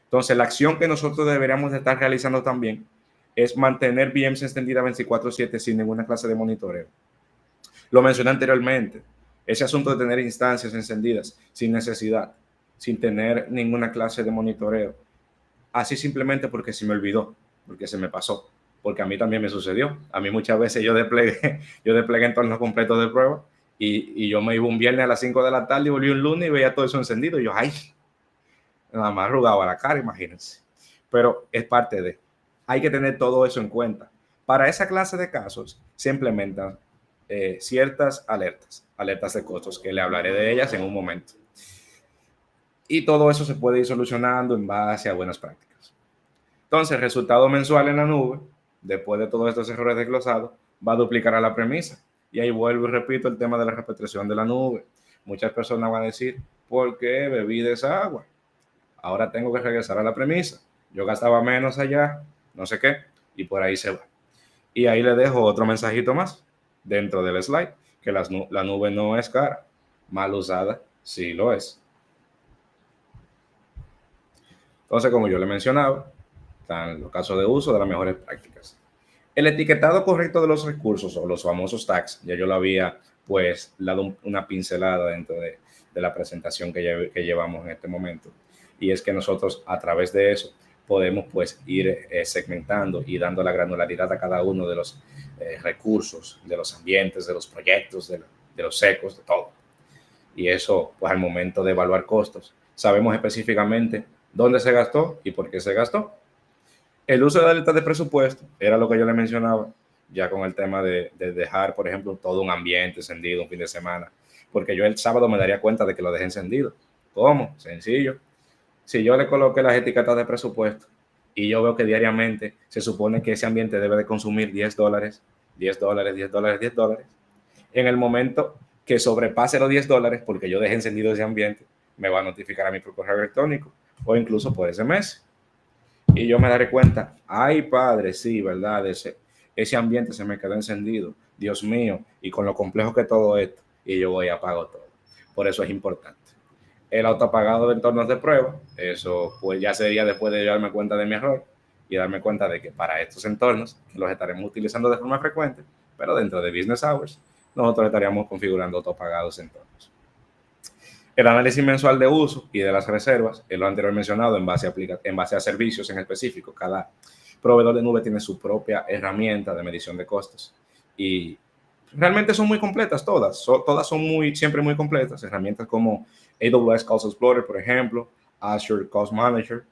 Entonces, la acción que nosotros deberíamos de estar realizando también es mantener VMs encendidas 24/7 sin ninguna clase de monitoreo. Lo mencioné anteriormente, ese asunto de tener instancias encendidas sin necesidad, sin tener ninguna clase de monitoreo, así simplemente porque se me olvidó, porque se me pasó, porque a mí también me sucedió. A mí muchas veces yo desplegué entornos completos de prueba y yo me iba un viernes a las 5 de la tarde y volví un lunes y veía todo eso encendido y yo, ay, nada más arrugado a la cara, imagínense. Pero es parte de, hay que tener todo eso en cuenta. Para esa clase de casos se implementan ciertas alertas de costos, que le hablaré de ellas en un momento. Y todo eso se puede ir solucionando en base a buenas prácticas. Entonces, el resultado mensual en la nube, después de todos estos errores desglosados, va a duplicar a la premisa. Y ahí vuelvo y repito el tema de la repatriación de la nube. Muchas personas van a decir, ¿por qué bebí de esa agua? Ahora tengo que regresar a la premisa. Yo gastaba menos allá, no sé qué, y por ahí se va. Y ahí le dejo otro mensajito más dentro del slide, que la nube no es cara. Mal usada, sí lo es. Entonces, como yo le mencionaba, están los casos de uso de las mejores prácticas. El etiquetado correcto de los recursos o los famosos tags, ya yo lo había pues dado una pincelada dentro de la presentación que llevamos en este momento. Y es que nosotros a través de eso podemos pues ir segmentando y dando la granularidad a cada uno de los recursos, de los ambientes, de los proyectos, de los secos, de todo. Y eso pues al momento de evaluar costos, sabemos específicamente dónde se gastó y por qué se gastó. El uso de la lista de presupuesto era lo que yo le mencionaba ya con el tema de dejar, por ejemplo, todo un ambiente encendido un fin de semana, porque yo el sábado me daría cuenta de que lo dejé encendido. ¿Cómo? Sencillo. Si yo le coloqué las etiquetas de presupuesto y yo veo que diariamente se supone que ese ambiente debe de consumir $10, en el momento que sobrepase los $10, porque yo dejé encendido ese ambiente, me va a notificar a mi correo electrónico o incluso por SMS. Y yo me daré cuenta, ay padre, sí, verdad, ese ambiente se me quedó encendido, Dios mío, y con lo complejo que todo esto, y yo voy a apagar todo. Por eso es importante. El autoapagado de entornos de prueba, eso pues ya sería después de darme cuenta de mi error y darme cuenta de que para estos entornos, que los estaremos utilizando de forma frecuente, pero dentro de business hours, nosotros estaríamos configurando autoapagados entornos. El análisis mensual de uso y de las reservas es lo anterior mencionado en base a servicios en específico. Cada proveedor de nube tiene su propia herramienta de medición de costos y realmente son muy completas todas. Todas son siempre muy completas. Herramientas como AWS Cost Explorer, por ejemplo, Azure Cost Manager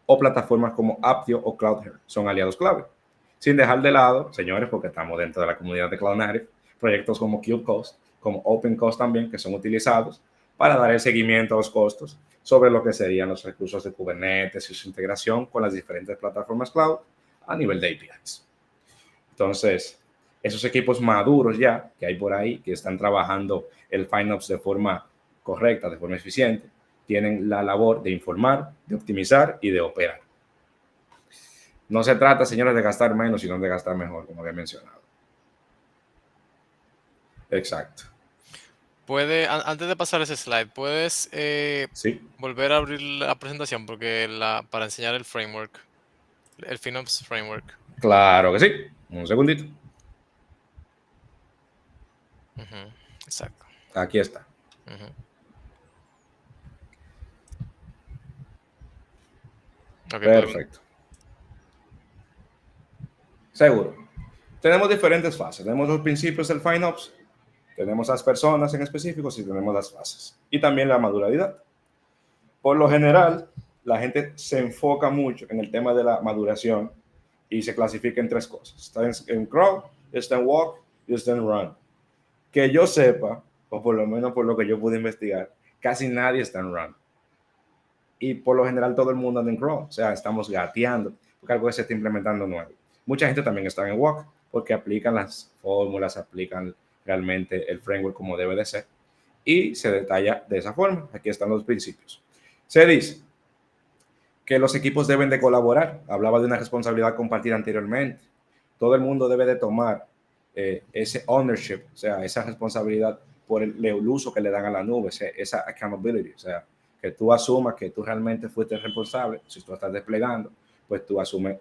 o plataformas como Apptio o Cloudflare son aliados clave. Sin dejar de lado, señores, porque estamos dentro de la comunidad de Cloud Native, proyectos como KubeCost, como OpenCost también, que son utilizados para dar el seguimiento a los costos sobre lo que serían los recursos de Kubernetes y su integración con las diferentes plataformas cloud a nivel de APIs. Entonces, esos equipos maduros ya que hay por ahí, que están trabajando el FinOps de forma correcta, de forma eficiente, tienen la labor de informar, de optimizar y de operar. No se trata, señores, de gastar menos, sino de gastar mejor, como había mencionado. Exacto. Antes de pasar ese slide, ¿puedes Sí, volver a abrir la presentación? Porque para enseñar el framework, el FinOps Framework. claro que sí. Un segundito. Ujú, exacto. Aquí está. Ujú. Ok, Perfecto. Seguro. Tenemos diferentes fases. Tenemos los principios del FinOps, tenemos las personas en específico y tenemos las fases. Y también la maduralidad. Por lo general, la gente se enfoca mucho en el tema de la maduración y se clasifica en tres cosas. Está en crawl, está en walk y está en run. Que yo sepa, o por lo menos por lo que yo pude investigar, casi nadie está en run. Y por lo general todo el mundo anda en crawl, o sea, estamos gateando, porque algo que se está implementando nuevo. Mucha gente también está en walk, porque aplican las fórmulas, aplican realmente el framework como debe de ser, y se detalla de esa forma. Aquí están los principios. Se dice que los equipos deben de colaborar. Hablaba de una responsabilidad compartida anteriormente. Todo el mundo debe de tomar ese ownership, o sea, esa responsabilidad por el uso que le dan a la nube, esa accountability, o sea, que tú asumas que tú realmente fuiste responsable. Si tú estás desplegando, pues tú asumes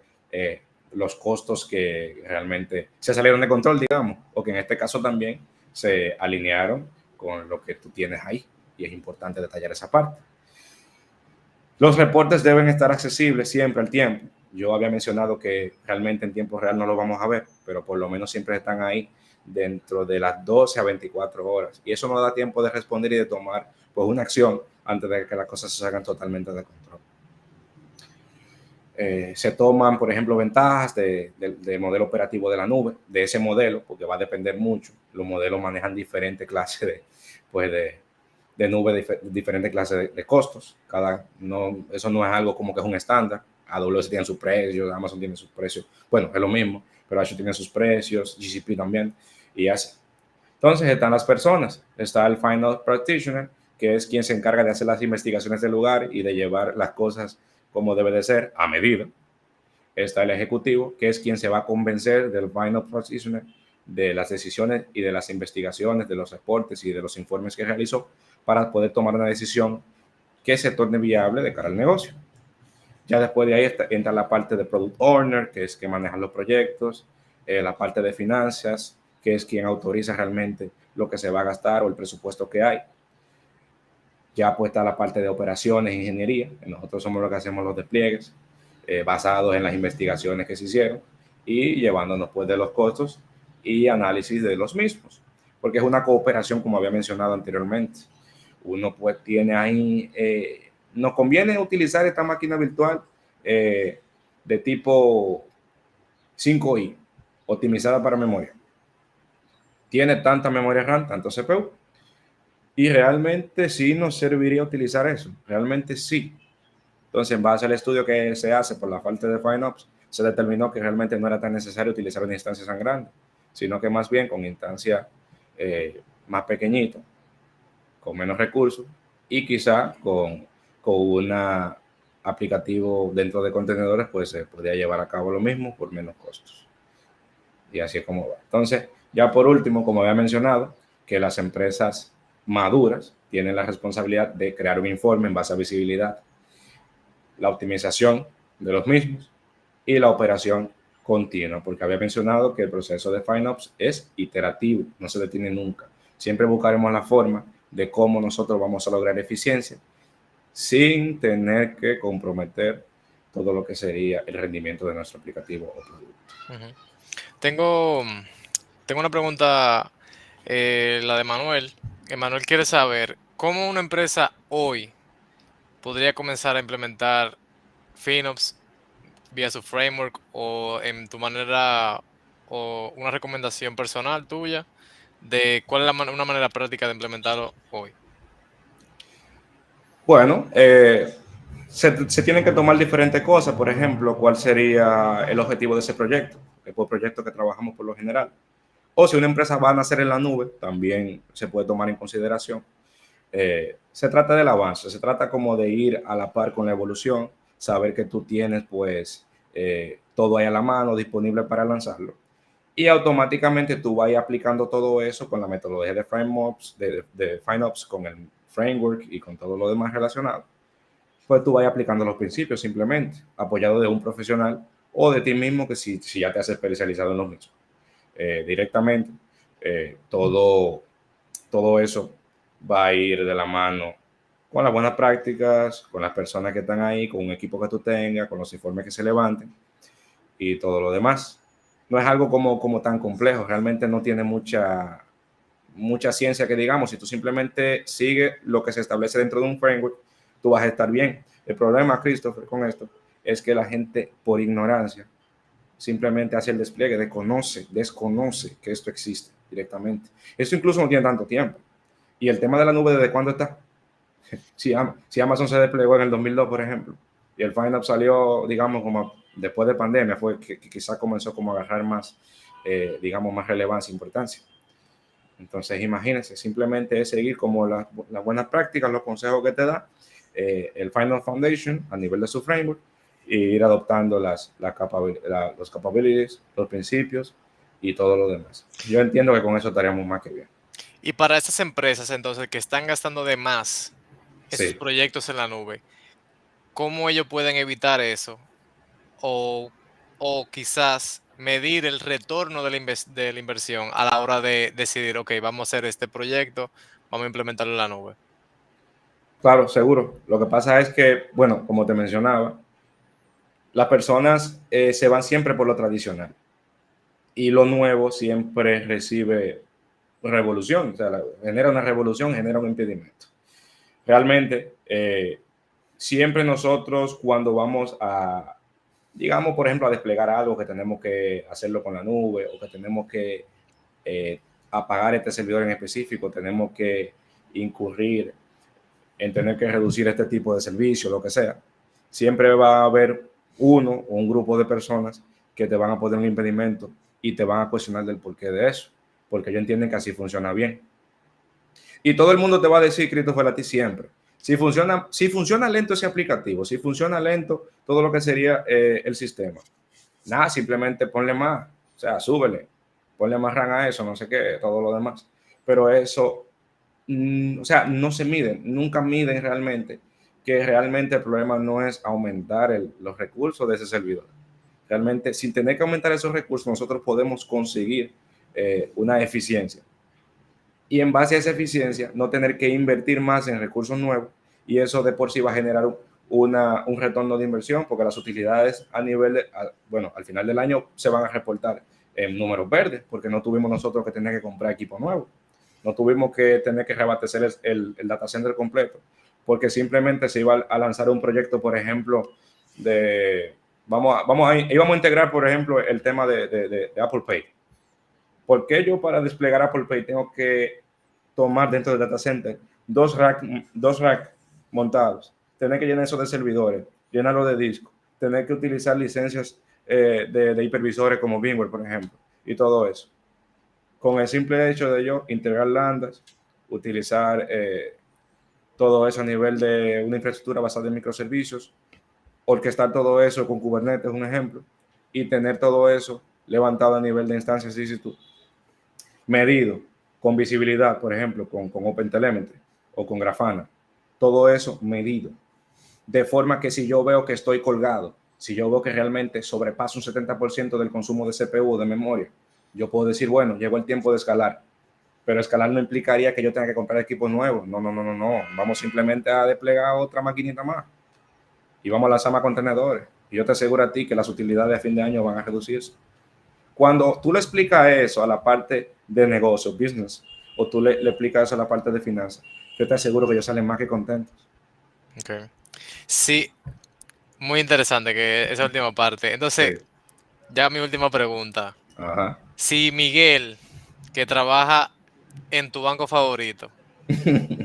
los costos que realmente se salieron de control, digamos, o que en este caso también se alinearon con lo que tú tienes ahí. Y es importante detallar esa parte. Los reportes deben estar accesibles siempre al tiempo. Yo había mencionado que realmente en tiempo real no lo vamos a ver, pero por lo menos siempre están ahí dentro de las 12 a 24 horas. Y eso nos da tiempo de responder y de tomar pues, una acción antes de que las cosas se salgan totalmente de control. Se toman, por ejemplo, ventajas del modelo operativo de la nube, de ese modelo, porque va a depender mucho. Los modelos manejan diferentes clases de nube, diferentes clases de costos. Eso no es algo como que es un estándar. AWS tiene sus precios, Amazon tiene sus precios. Bueno, es lo mismo, pero Azure tiene sus precios, GCP también, y así. Entonces están las personas. Está el Final Practitioner, que es quien se encarga de hacer las investigaciones del lugar y de llevar las cosas como debe de ser, a medida. Está el ejecutivo, que es quien se va a convencer del Final Practitioner de las decisiones y de las investigaciones, de los reportes y de los informes que realizó para poder tomar una decisión que se torne viable de cara al negocio. Ya después de ahí entra la parte de Product Owner, que es quien maneja los proyectos, la parte de finanzas, que es quien autoriza realmente lo que se va a gastar o el presupuesto que hay. Ya pues está la parte de operaciones, ingeniería, que nosotros somos los que hacemos los despliegues basados en las investigaciones que se hicieron y llevándonos pues de los costos y análisis de los mismos, porque es una cooperación como había mencionado anteriormente. Uno pues tiene ahí, nos conviene utilizar esta máquina virtual de tipo 5i, optimizada para memoria. Tiene tanta memoria RAM, tanto CPU, y realmente sí nos serviría utilizar eso, realmente sí. Entonces, en base al estudio que se hace por la falta de FinOps, se determinó que realmente no era tan necesario utilizar una instancia tan grande, sino que más bien con instancia más pequeñita, con menos recursos y quizá con un aplicativo dentro de contenedores, pues se podría llevar a cabo lo mismo por menos costos. Y así es como va. Entonces, ya por último, como había mencionado, que las empresas maduras tienen la responsabilidad de crear un informe en base a visibilidad, la optimización de los mismos y la operación continua, porque había mencionado que el proceso de FinOps es iterativo, no se detiene nunca. Siempre buscaremos la forma de cómo nosotros vamos a lograr eficiencia sin tener que comprometer todo lo que sería el rendimiento de nuestro aplicativo o producto. Ujú. Tengo, tengo una pregunta, la de Manuel. Manuel quiere saber cómo una empresa hoy podría comenzar a implementar FinOps vía su framework o en tu manera o una recomendación personal tuya de cuál es una manera práctica de implementarlo hoy. Bueno, se tienen que tomar diferentes cosas. Por ejemplo, cuál sería el objetivo de ese proyecto, el tipo de proyecto que trabajamos por lo general. O si una empresa va a nacer en la nube, también se puede tomar en consideración. Se trata del avance, se trata como de ir a la par con la evolución, saber que tú tienes pues todo ahí a la mano disponible para lanzarlo. Y automáticamente tú vas aplicando todo eso con la metodología de FineOps, de FineOps, con el framework y con todo lo demás relacionado. Pues tú vas aplicando los principios simplemente, apoyado de un profesional o de ti mismo que si ya te has especializado en los mismos. Directamente, todo eso va a ir de la mano con las buenas prácticas, con las personas que están ahí, con un equipo que tú tengas, con los informes que se levanten y todo lo demás. No es algo como tan complejo, realmente no tiene mucha ciencia que digamos. Si tú simplemente sigues lo que se establece dentro de un framework, tú vas a estar bien. El problema, Christopher, con esto es que la gente, por ignorancia, simplemente hace el despliegue, desconoce que esto existe directamente. Esto incluso no tiene tanto tiempo. Y el tema de la nube, ¿desde cuándo está? Si Amazon se desplegó en el 2002, por ejemplo, y el FineUp salió, digamos, como después de pandemia, fue que quizás comenzó como a agarrar más, digamos, más relevancia e importancia. Entonces, imagínense, simplemente es seguir como las buenas prácticas, los consejos que te da el Final Foundation a nivel de su framework e ir adoptando los capabilities, los principios y todo lo demás. Yo entiendo que con eso estaríamos más que bien. Y para esas empresas, entonces, que están gastando de más esos Sí, proyectos en la nube, ¿cómo ellos pueden evitar eso? O, o quizás medir el retorno de de la inversión a la hora de decidir, ok, vamos a hacer este proyecto, vamos a implementarlo en la nube. claro, seguro. Lo que pasa es que, bueno, como te mencionaba, las personas se van siempre por lo tradicional y lo nuevo siempre recibe revolución, o sea, genera una revolución, genera un impedimento. Realmente, siempre nosotros cuando vamos a, digamos, por ejemplo, a desplegar algo que tenemos que hacerlo con la nube o que tenemos que apagar este servidor en específico, tenemos que incurrir en tener que reducir este tipo de servicio, lo que sea, siempre va a haber uno o un grupo de personas que te van a poner un impedimento y te van a cuestionar del porqué de eso, porque ellos entienden que así funciona bien. Y todo el mundo te va a decir, Christopher, a ti siempre. Si funciona lento ese aplicativo, si funciona lento todo lo que sería el sistema, nada, simplemente ponle más, o sea, súbele, ponle más RAM a eso, no sé qué, todo lo demás. Pero eso, o sea, no se miden, nunca miden realmente que realmente el problema no es aumentar los recursos de ese servidor. Realmente, sin tener que aumentar esos recursos, nosotros podemos conseguir una eficiencia y en base a esa eficiencia no tener que invertir más en recursos nuevos y eso de por sí va a generar un retorno de inversión porque las utilidades bueno, al final del año se van a reportar en números verdes porque no tuvimos nosotros que tener que comprar equipo nuevo, no tuvimos que tener que reabastecer el data center completo porque simplemente se iba a lanzar un proyecto, por ejemplo, íbamos a integrar, por ejemplo, el tema de Apple Pay. ¿Por qué yo para desplegar Apple Pay tengo que tomar dentro del data center dos rack montados, tener que llenar eso de servidores, llenarlo de discos, tener que utilizar licencias de hipervisores como VMware, por ejemplo, y todo eso? Con el simple hecho de yo integrar lambdas, utilizar todo eso a nivel de una infraestructura basada en microservicios, orquestar todo eso con Kubernetes, un ejemplo, y tener todo eso levantado a nivel de instancias EC2, medido con visibilidad, por ejemplo, con OpenTelemetry o con Grafana. Todo eso medido. De forma que si yo veo que estoy colgado, si yo veo que realmente sobrepasa un 70% del consumo de CPU o de memoria, yo puedo decir, bueno, llegó el tiempo de escalar. Pero escalar no implicaría que yo tenga que comprar equipos nuevos. No, no, no, no, no. Vamos simplemente a desplegar otra maquinita más y vamos a lanzar más contenedores. Y yo te aseguro a ti que las utilidades a fin de año van a reducirse. Cuando tú le explicas eso a la parte de negocio, business, o tú le explicas eso a la parte de finanzas, yo te aseguro que ellos salen más que contentos. Okay. Sí, muy interesante que esa última parte. Entonces, Sí. ya mi última pregunta. Ajá. Si Miguel, que trabaja en tu banco favorito,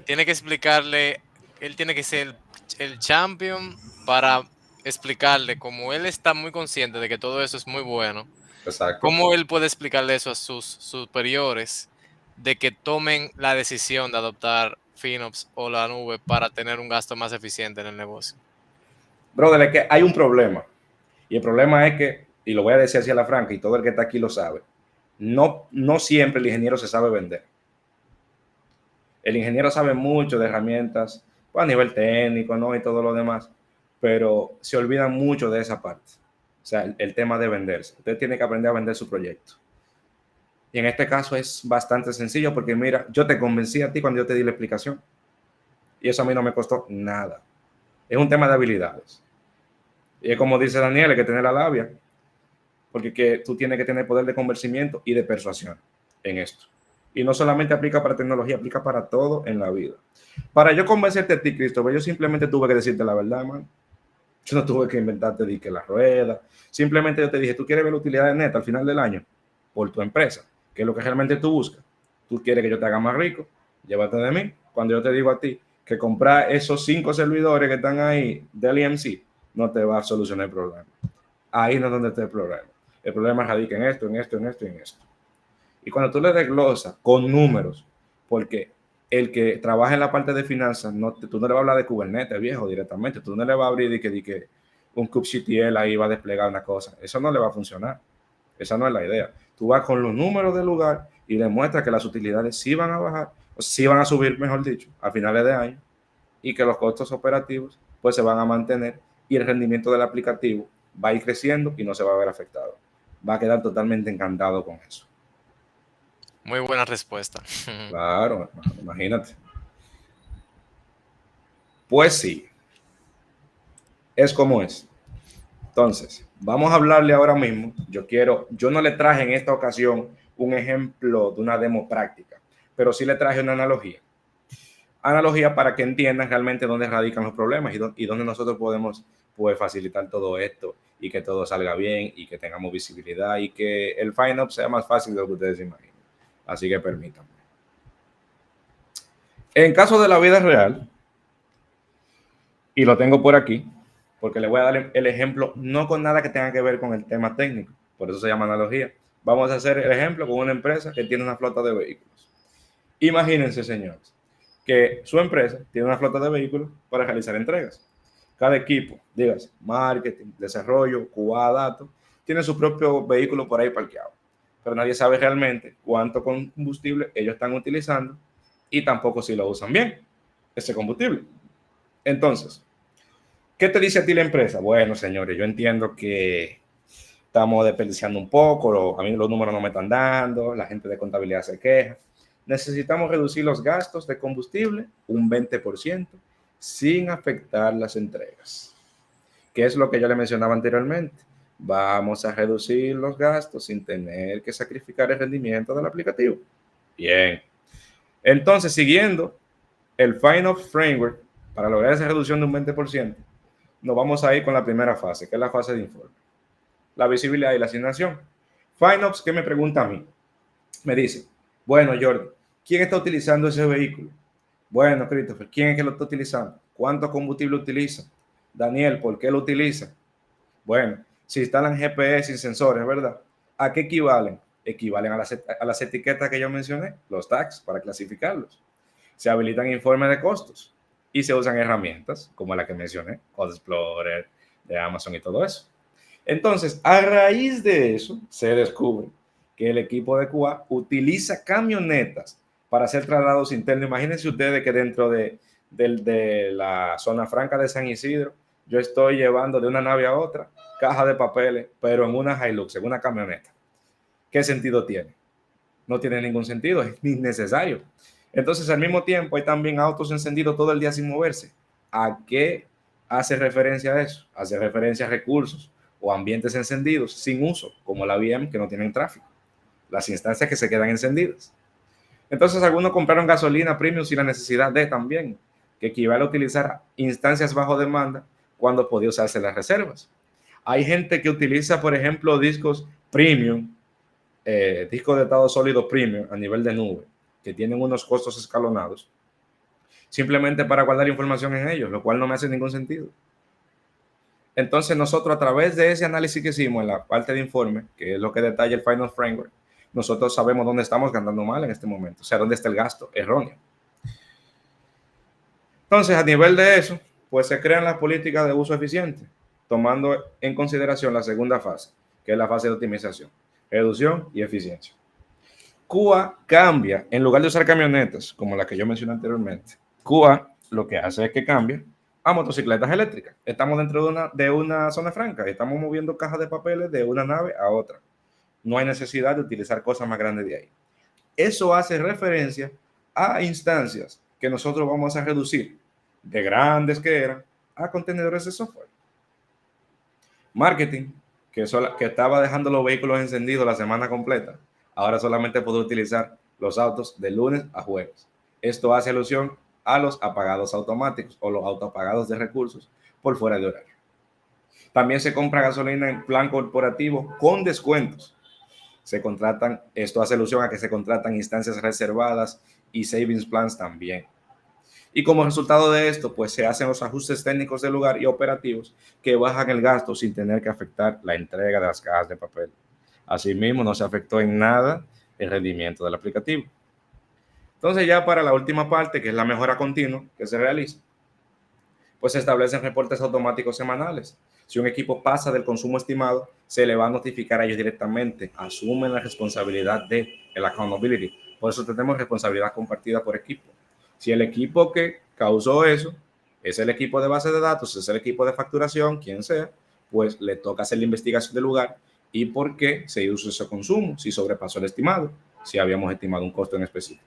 tiene que explicarle él tiene que ser el champion para explicarle, como él está muy consciente de que todo eso es muy bueno, Exacto. cómo él puede explicarle eso a sus superiores de que tomen la decisión de adoptar FinOps o la nube para tener un gasto más eficiente en el negocio. Brother, es que hay un problema. Y el problema es que, y lo voy a decir así a la franca, y todo el que está aquí lo sabe, no siempre el ingeniero se sabe vender. El ingeniero sabe mucho de herramientas, pues, a nivel técnico, ¿no? Y todo lo demás, pero se olvidan mucho de esa parte. O sea, el tema de venderse. Usted tiene que aprender a vender su proyecto. Y en este caso es bastante sencillo porque mira, yo te convencí a ti cuando yo te di la explicación y eso a mí no me costó nada. Es un tema de habilidades. Y es como dice Daniel, hay que tener la labia, porque que tú tienes que tener poder de convencimiento y de persuasión en esto. Y no solamente aplica para tecnología, aplica para todo en la vida. Para yo convencerte a ti, Cristóbal, yo simplemente tuve que decirte la verdad, man. Yo no tuve que inventarte de que la rueda. Simplemente yo te dije, tú quieres ver la utilidad de neta al final del año por tu empresa, que es lo que realmente tú buscas. Tú quieres que yo te haga más rico, llévate de mí. Cuando yo te digo a ti que comprar esos 5 servidores que están ahí del EMC no te va a solucionar el problema. Ahí no es donde está el problema. El problema radica en esto, en esto, en esto y en esto. Y cuando tú le desglosas con números, porque el que trabaja en la parte de finanzas, tú no le vas a hablar de Kubernetes, viejo, directamente. Tú no le vas a abrir de que un kubectl ahí va a desplegar una cosa. Eso no le va a funcionar. Esa no es la idea. Tú vas con los números del lugar y demuestras que las utilidades sí van a bajar, o sí van a subir, mejor dicho, a finales de año, y que los costos operativos pues se van a mantener y el rendimiento del aplicativo va a ir creciendo y no se va a ver afectado. Va a quedar totalmente encantado con eso. Muy buena respuesta. Claro, imagínate. Pues sí, es como es. Entonces, vamos a hablarle ahora mismo. Yo no le traje en esta ocasión un ejemplo de una demo práctica, pero sí le traje una analogía. Analogía para que entiendan realmente dónde radican los problemas y dónde nosotros podemos pues, facilitar todo esto y que todo salga bien y que tengamos visibilidad y que el FineUp sea más fácil de lo que ustedes imaginen. Así que permítanme. En caso de la vida real, y lo tengo por aquí, porque le voy a dar el ejemplo no con nada que tenga que ver con el tema técnico, por eso se llama analogía. Vamos a hacer el ejemplo con una empresa que tiene una flota de vehículos. Imagínense, señores, que su empresa tiene una flota de vehículos para realizar entregas. Cada equipo, digas, marketing, desarrollo, QA, datos, tiene su propio vehículo por ahí parqueado. Pero nadie sabe realmente cuánto combustible ellos están utilizando y tampoco si lo usan bien, ese combustible. Entonces, ¿qué te dice a ti la empresa? Bueno, señores, yo entiendo que estamos desperdiciando un poco, a mí los números no me están dando, la gente de contabilidad se queja. Necesitamos reducir los gastos de combustible un 20% sin afectar las entregas. ¿Qué es lo que yo le mencionaba anteriormente? Vamos a reducir los gastos sin tener que sacrificar el rendimiento del aplicativo. Bien. Entonces, siguiendo el FineOps Framework, para lograr esa reducción de un 20%, nos vamos a ir con la primera fase, que es la fase de informe. La visibilidad y la asignación. FineOps, ¿qué me pregunta a mí? Me dice, bueno, Jordi, ¿quién está utilizando ese vehículo? Bueno, Christopher, ¿quién es que lo está utilizando? ¿Cuánto combustible utiliza? Daniel, ¿por qué lo utiliza? Bueno, si instalan GPS y sensores, ¿verdad? ¿A qué equivalen? Equivalen a las etiquetas que yo mencioné, los tags, para clasificarlos. Se habilitan informes de costos y se usan herramientas como la que mencioné, Code Explorer, de Amazon y todo eso. Entonces, a raíz de eso, se descubre que el equipo de QA utiliza camionetas para hacer traslados internos. Imagínense ustedes que dentro de la zona franca de San Isidro, yo estoy llevando de una nave a otra caja de papeles, pero en una Hilux, en una camioneta. ¿Qué sentido tiene? No tiene ningún sentido, es innecesario. Entonces, al mismo tiempo, hay también autos encendidos todo el día sin moverse. ¿A qué hace referencia a eso? Hace referencia a recursos o ambientes encendidos sin uso, como la VM, que no tienen tráfico. Las instancias que se quedan encendidas. Entonces, algunos compraron gasolina premium sin la necesidad de también, que equivale a utilizar instancias bajo demanda cuando podía usarse las reservas. Hay gente que utiliza, por ejemplo, discos premium, discos de estado sólido premium a nivel de nube, que tienen unos costos escalonados, simplemente para guardar información en ellos, lo cual no me hace ningún sentido. Entonces nosotros a través de ese análisis que hicimos en la parte de informe, que es lo que detalla el Final Framework, nosotros sabemos dónde estamos ganando mal en este momento, o sea, dónde está el gasto erróneo. Entonces, a nivel de eso, pues se crean las políticas de uso eficiente, tomando en consideración la segunda fase, que es la fase de optimización, reducción y eficiencia. Cuba cambia, en lugar de usar camionetas, como la que yo mencioné anteriormente, Cuba lo que hace es que cambia a motocicletas eléctricas. Estamos dentro de una zona franca, estamos moviendo cajas de papeles de una nave a otra. No hay necesidad de utilizar cosas más grandes de ahí. Eso hace referencia a instancias que nosotros vamos a reducir de grandes que eran a contenedores de software. Marketing, que estaba dejando los vehículos encendidos la semana completa, ahora solamente puede utilizar los autos de lunes a jueves. Esto hace alusión a los apagados automáticos o los autoapagados de recursos por fuera de horario. También se compra gasolina en plan corporativo con descuentos. Esto hace alusión a que se contratan instancias reservadas y savings plans también. Y como resultado de esto, pues se hacen los ajustes técnicos del lugar y operativos que bajan el gasto sin tener que afectar la entrega de las cajas de papel. Asimismo, no se afectó en nada el rendimiento del aplicativo. Entonces, ya para la última parte, que es la mejora continua que se realiza, pues se establecen reportes automáticos semanales. Si un equipo pasa del consumo estimado, se le va a notificar a ellos directamente. Asumen la responsabilidad de el accountability. Por eso tenemos responsabilidad compartida por equipo. Si el equipo que causó eso es el equipo de base de datos, es el equipo de facturación, quien sea, pues le toca hacer la investigación del lugar y por qué se hizo ese consumo, si sobrepasó el estimado, si habíamos estimado un costo en específico.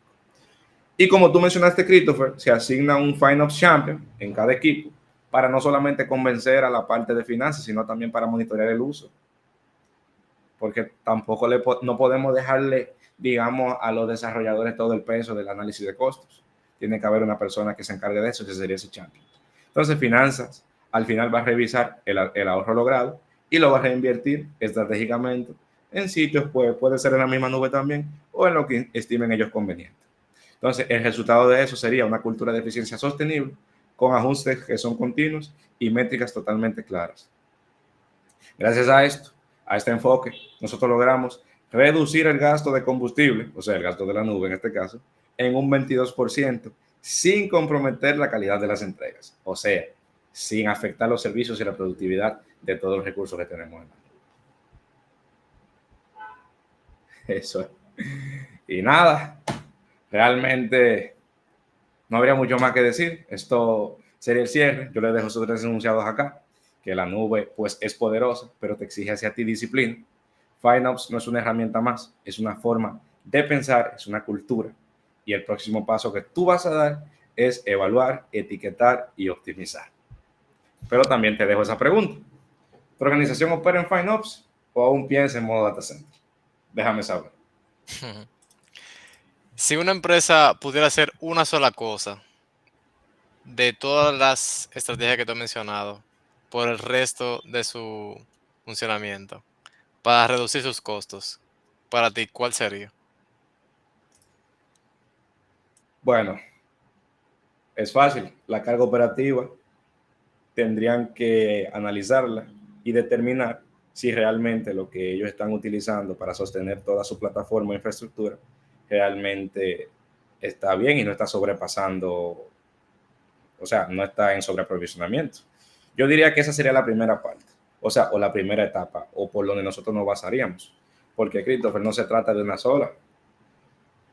Y como tú mencionaste, Christopher, se asigna un FinOps Champion en cada equipo para no solamente convencer a la parte de finanzas, sino también para monitorear el uso. Porque tampoco no podemos dejarle, digamos, a los desarrolladores todo el peso del análisis de costos. Tiene que haber una persona que se encargue de eso, que sería ese champion. Entonces, finanzas al final va a revisar el ahorro logrado y lo va a reinvertir estratégicamente en sitios, pues puede ser en la misma nube también o en lo que estimen ellos conveniente. Entonces, el resultado de eso sería una cultura de eficiencia sostenible con ajustes que son continuos y métricas totalmente claras. Gracias a esto, a este enfoque, nosotros logramos reducir el gasto de combustible, o sea, el gasto de la nube en este caso, en un 22% sin comprometer la calidad de las entregas, o sea, sin afectar los servicios y la productividad de todos los recursos que tenemos en la nube. Eso es. Y nada, realmente no habría mucho más que decir. Esto sería el cierre. Yo les dejo esos 3 enunciados acá, que la nube pues es poderosa, pero te exige hacia ti disciplina. FinOps no es una herramienta más, es una forma de pensar, es una cultura. Y el próximo paso que tú vas a dar es evaluar, etiquetar y optimizar. Pero también te dejo esa pregunta. ¿Tu organización opera en FinOps o aún piensa en modo data center? Déjame saber. Si una empresa pudiera hacer una sola cosa de todas las estrategias que tú has mencionado por el resto de su funcionamiento para reducir sus costos, para ti, ¿cuál sería? Bueno, es fácil. La carga operativa tendrían que analizarla y determinar si realmente lo que ellos están utilizando para sostener toda su plataforma e infraestructura realmente está bien y no está sobrepasando, o sea, no está en sobreaprovisionamiento. Yo diría que esa sería la primera parte, o sea, o la primera etapa, o por donde nosotros nos basaríamos, porque Christopher no se trata de una sola.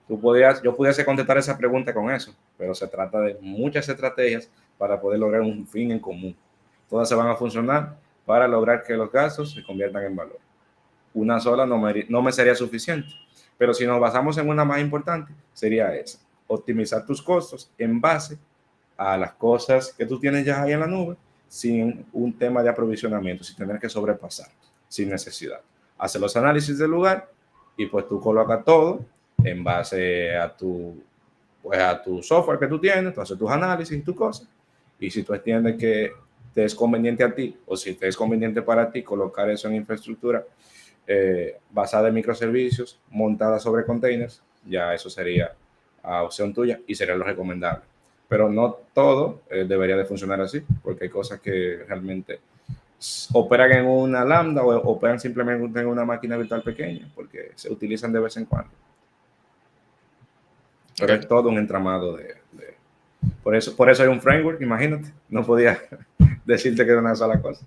Yo pudiese contestar esa pregunta con eso, pero se trata de muchas estrategias para poder lograr un fin en común. Todas se van a funcionar para lograr que los gastos se conviertan en valor. Una sola no me sería suficiente, pero si nos basamos en una más importante, sería esa: optimizar tus costos en base a las cosas que tú tienes ya ahí en la nube, sin un tema de aprovisionamiento, sin tener que sobrepasar, sin necesidad. Hacer los análisis del lugar y pues tú colocas todo en base a tu software que tú tienes, tú haces tus análisis y tus cosas. Y si tú entiendes que te es conveniente a ti, o si te es conveniente para ti colocar eso en infraestructura basada en microservicios, montada sobre containers, ya eso sería opción tuya y sería lo recomendable. pero no todo debería de funcionar así, porque hay cosas que realmente operan en una lambda o operan simplemente en una máquina virtual pequeña, porque se utilizan de vez en cuando. Pero Ok, es todo un entramado por eso hay un framework, imagínate. No podía decirte que era una sola cosa.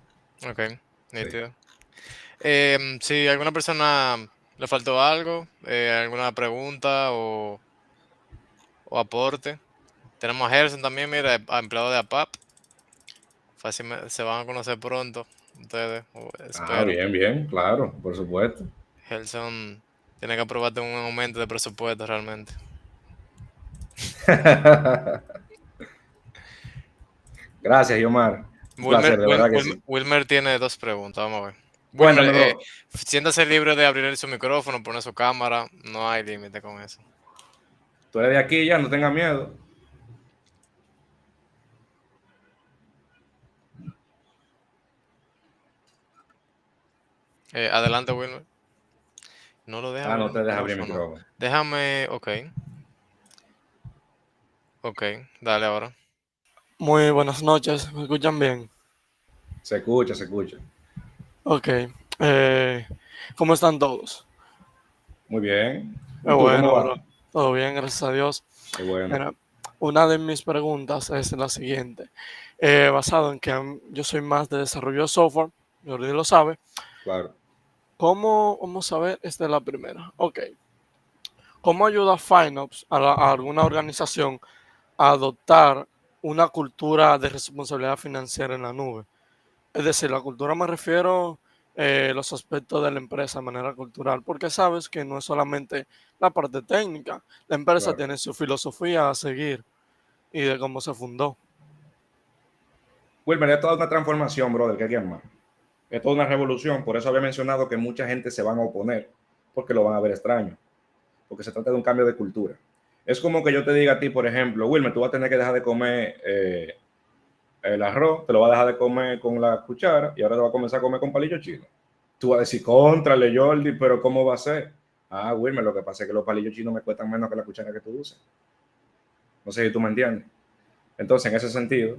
ok, Sí. nítido. Si a alguna persona le faltó algo, alguna pregunta o aporte, tenemos a Gerson también, mira, empleado de APAP. Fácilmente se van a conocer pronto, ustedes, Ah, espero. bien, bien, claro, por supuesto. Gerson tiene que aprobarte un aumento de presupuesto realmente. Gracias, Yomar. Un placer, de verdad que sí. Wilmer tiene dos preguntas, vamos a ver. Wilmer, Cuéntame, bro. siéntase libre de abrir su micrófono, poner su cámara, no hay límite con eso. Tú eres de aquí ya, no tengas miedo. Adelante, Wilmer. No lo deja Ah, abrir no el te dejes abrir el micrófono. micrófono. Déjame, ok, dale ahora. Muy buenas noches, ¿me escuchan bien? Se escucha, se escucha. Ok, eh, ¿cómo están todos? Muy bien. Qué ¿Y tú cómo bueno, vas? bro. Todo bien, gracias a Dios. Qué bueno. Mira, una de mis preguntas es la siguiente. Basado en que yo soy más de desarrollo de software, Jordi lo sabe. Claro. ¿Cómo vamos a ver? Esta es la primera. Ok. ¿Cómo ayuda FinOps a alguna organización a adoptar una cultura de responsabilidad financiera en la nube? Es decir, la cultura me refiero los aspectos de la empresa de manera cultural, porque sabes que no es solamente la parte técnica, la empresa Claro. tiene su filosofía a seguir y de cómo se fundó. Wilmer, es toda una transformación, brother, que hay que armar. Es toda una revolución. Por eso había mencionado que mucha gente se van a oponer, porque lo van a ver extraño, porque se trata de un cambio de cultura. Es como que yo te diga a ti, por ejemplo, Wilmer, tú vas a tener que dejar de comer el arroz, te lo vas a dejar de comer con la cuchara y ahora te vas a comenzar a comer con palillos chinos. Tú vas a decir, contrale, Jordi, pero ¿cómo va a ser? Ah, Wilmer, lo que pasa es que los palillos chinos me cuestan menos que la cuchara que tú usas. No sé si tú me entiendes. Entonces, en ese sentido,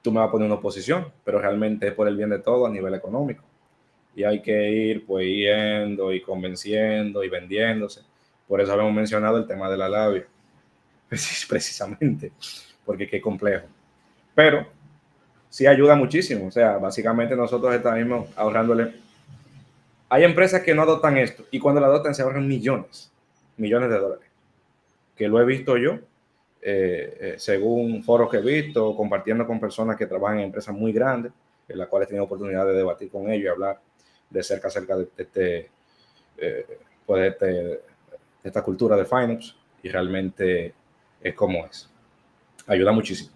tú me vas a poner una oposición, pero realmente es por el bien de todo a nivel económico. Y hay que ir pues yendo y convenciendo y vendiéndose. Por eso habíamos mencionado el tema de la labia, precisamente, porque qué complejo. Pero sí ayuda muchísimo. O sea, básicamente nosotros estamos ahorrándole. Hay empresas que no adoptan esto y cuando lo adoptan se ahorran millones, millones de dólares. Que lo he visto yo, según foros que he visto, compartiendo con personas que trabajan en empresas muy grandes, en las cuales he tenido oportunidad de debatir con ellos y hablar de cerca acerca pues de esta cultura de finance y realmente es como es. Ayuda muchísimo.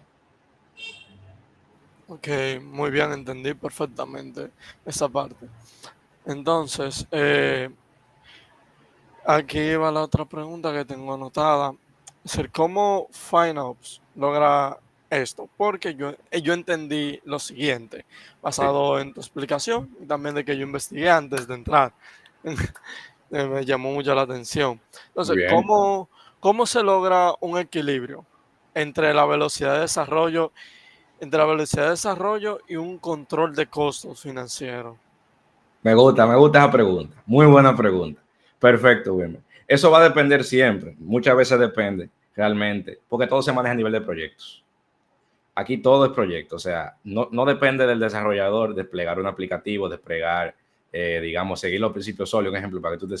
Ok, muy bien, entendí perfectamente esa parte. Entonces, aquí va la otra pregunta que tengo anotada. Es decir, ¿cómo FinOps logra esto? Porque yo entendí lo siguiente, Sí, basado en tu explicación y también de que yo investigué antes de entrar. Me llamó mucho la atención. muy Entonces, bien. ¿cómo se logra un equilibrio entre la velocidad de desarrollo, y un control de costos financieros? Me gusta esa pregunta. Muy buena pregunta. Perfecto, Wilmer. Eso va a depender siempre. Muchas veces depende realmente, porque todo se maneja a nivel de proyectos. Aquí todo es proyecto, o sea, no depende del desarrollador desplegar un aplicativo, desplegar, digamos, seguir los principios sólidos, un ejemplo, para que tú te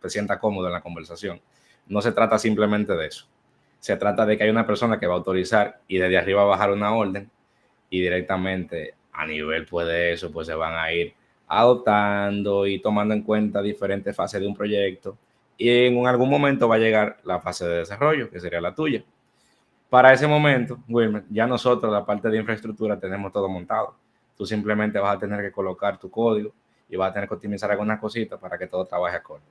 sientas cómodo en la conversación. No se trata simplemente de eso. Se trata de que hay una persona que va a autorizar y desde arriba bajar una orden y directamente a nivel pues, de eso, pues se van a ir adoptando y tomando en cuenta diferentes fases de un proyecto y en algún momento va a llegar la fase de desarrollo, que sería la tuya. Para ese momento, Wilmer, ya nosotros, la parte de infraestructura, tenemos todo montado. Tú simplemente vas a tener que colocar tu código y vas a tener que optimizar algunas cositas para que todo trabaje acorde.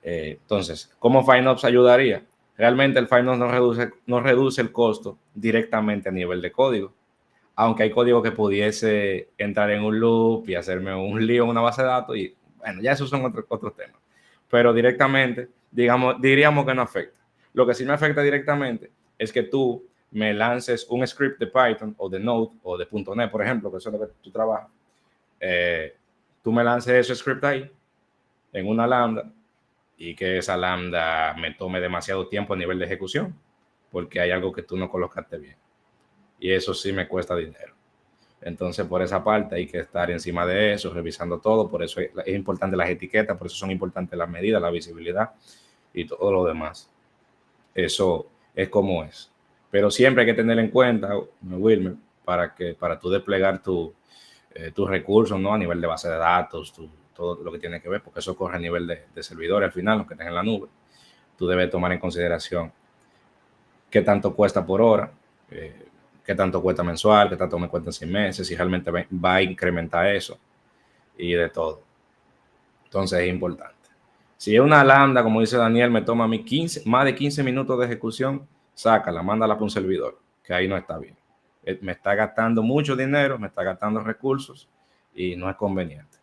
Entonces, ¿cómo FinOps ayudaría? Realmente el FinOps no reduce el costo directamente a nivel de código, aunque hay código que pudiese entrar en un loop y hacerme un lío en una base de datos y bueno, ya esos son otros temas. Pero directamente, diríamos que no afecta. Lo que sí me afecta directamente es que tú me lances un script de Python o de Node o de .NET, por ejemplo, que eso es lo que tú trabajas, tú me lances ese script ahí en una lambda y que esa lambda me tome demasiado tiempo a nivel de ejecución porque hay algo que tú no colocaste bien. Y eso sí me cuesta dinero. Entonces, por esa parte hay que estar encima de eso, revisando todo. Por eso es importante las etiquetas, por eso son importantes las medidas, la visibilidad y todo lo demás. Eso es como es. Pero siempre hay que tener en cuenta, Wilmer, para tú desplegar tus recursos, ¿no? A nivel de base de datos, todo lo que tiene que ver, porque eso corre a nivel de servidores al final, lo que tenés en la nube. Tú debes tomar en consideración qué tanto cuesta por hora, qué tanto cuesta mensual, qué tanto me cuesta en 6 meses, si realmente va a incrementar eso y de todo. Entonces es importante. Si es una lambda, como dice Daniel, me toma a mí más de 15 minutos de ejecución, sácala, mándala para un servidor, que ahí no está bien. Me está gastando mucho dinero, me está gastando recursos y no es conveniente.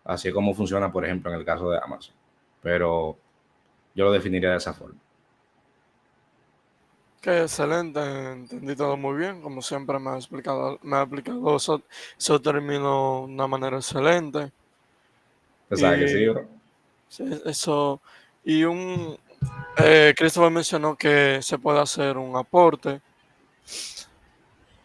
Así es como funciona, por ejemplo, en el caso de Amazon. Pero yo lo definiría de esa forma. Qué excelente, entendí todo muy bien, como siempre me ha explicado esos términos de una manera excelente. ¿Tú sabes que sí, Y bro? sí, eso, y Christopher mencionó que se puede hacer un aporte.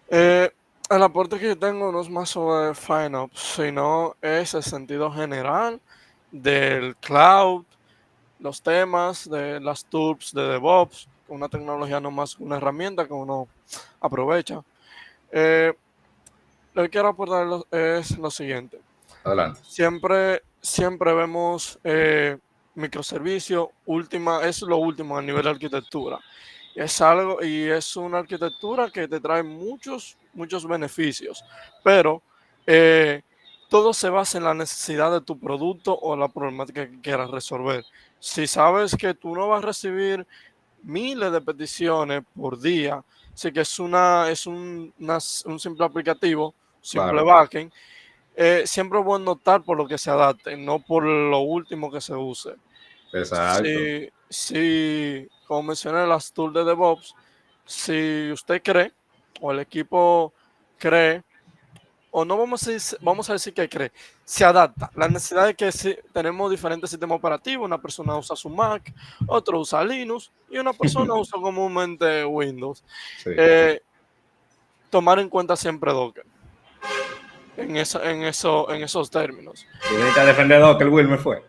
El aporte que yo tengo no es más sobre FineOps, sino es el sentido general del cloud, los temas de las tools de DevOps, una tecnología no más una herramienta que uno aprovecha. Lo que quiero aportar es lo siguiente. Adelante. Siempre vemos microservicios, es lo último a nivel de arquitectura. Y es una arquitectura que te trae muchos beneficios, pero todo se basa en la necesidad de tu producto o la problemática que quieras resolver. Si sabes que tú no vas a recibir miles de peticiones por día, así que es un simple aplicativo, simple Claro. backend, siempre es bueno optar por lo que se adapte, no por lo último que se use. Exacto. Como mencioné, las tools de DevOps, si usted cree o el equipo cree, o no vamos a decir que cree, se adapta. La necesidad de que tenemos diferentes sistemas operativos, una persona usa su Mac, otro usa Linux y una persona usa comúnmente Windows. Sí. Tomar en cuenta siempre Docker en esos términos. ¿Tú viniste a defender a Docker, Wilmer, fue?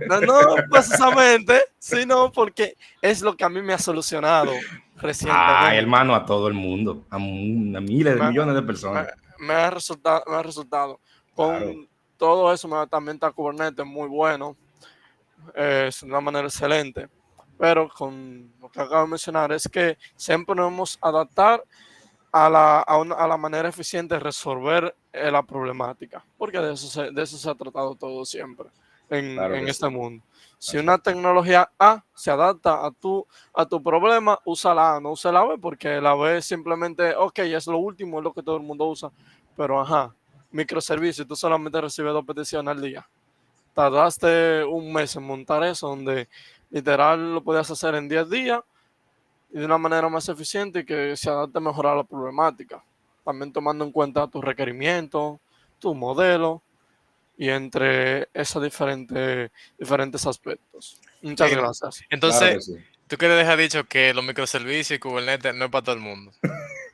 No precisamente, sino porque es lo que a mí me ha solucionado recientemente. Ay, hermano, a todo el mundo, a miles de millones de personas. Me ha resultado. Con Claro. todo eso, también está Kubernetes muy bueno, es de una manera excelente. Pero con lo que acabo de mencionar es que siempre nos vamos a adaptar a la manera eficiente de resolver la problemática, porque de eso se ha tratado todo siempre Claro en que este sí. mundo. Si Así una tecnología A se adapta a tu problema, usa la A, no usa la B, porque la B simplemente, ok, es lo último, es lo que todo el mundo usa, pero microservicio, tú solamente recibes 2 peticiones al día. Tardaste un mes en montar eso, donde literal lo podías hacer en 10 días y de una manera más eficiente y que se adapte mejor a la problemática. También tomando en cuenta tus requerimientos, tu modelo y entre esos diferentes aspectos. Muchas Sí, gracias. Claro entonces, que sí. tú que le dejas dicho que los microservicios y Kubernetes no es para todo el mundo.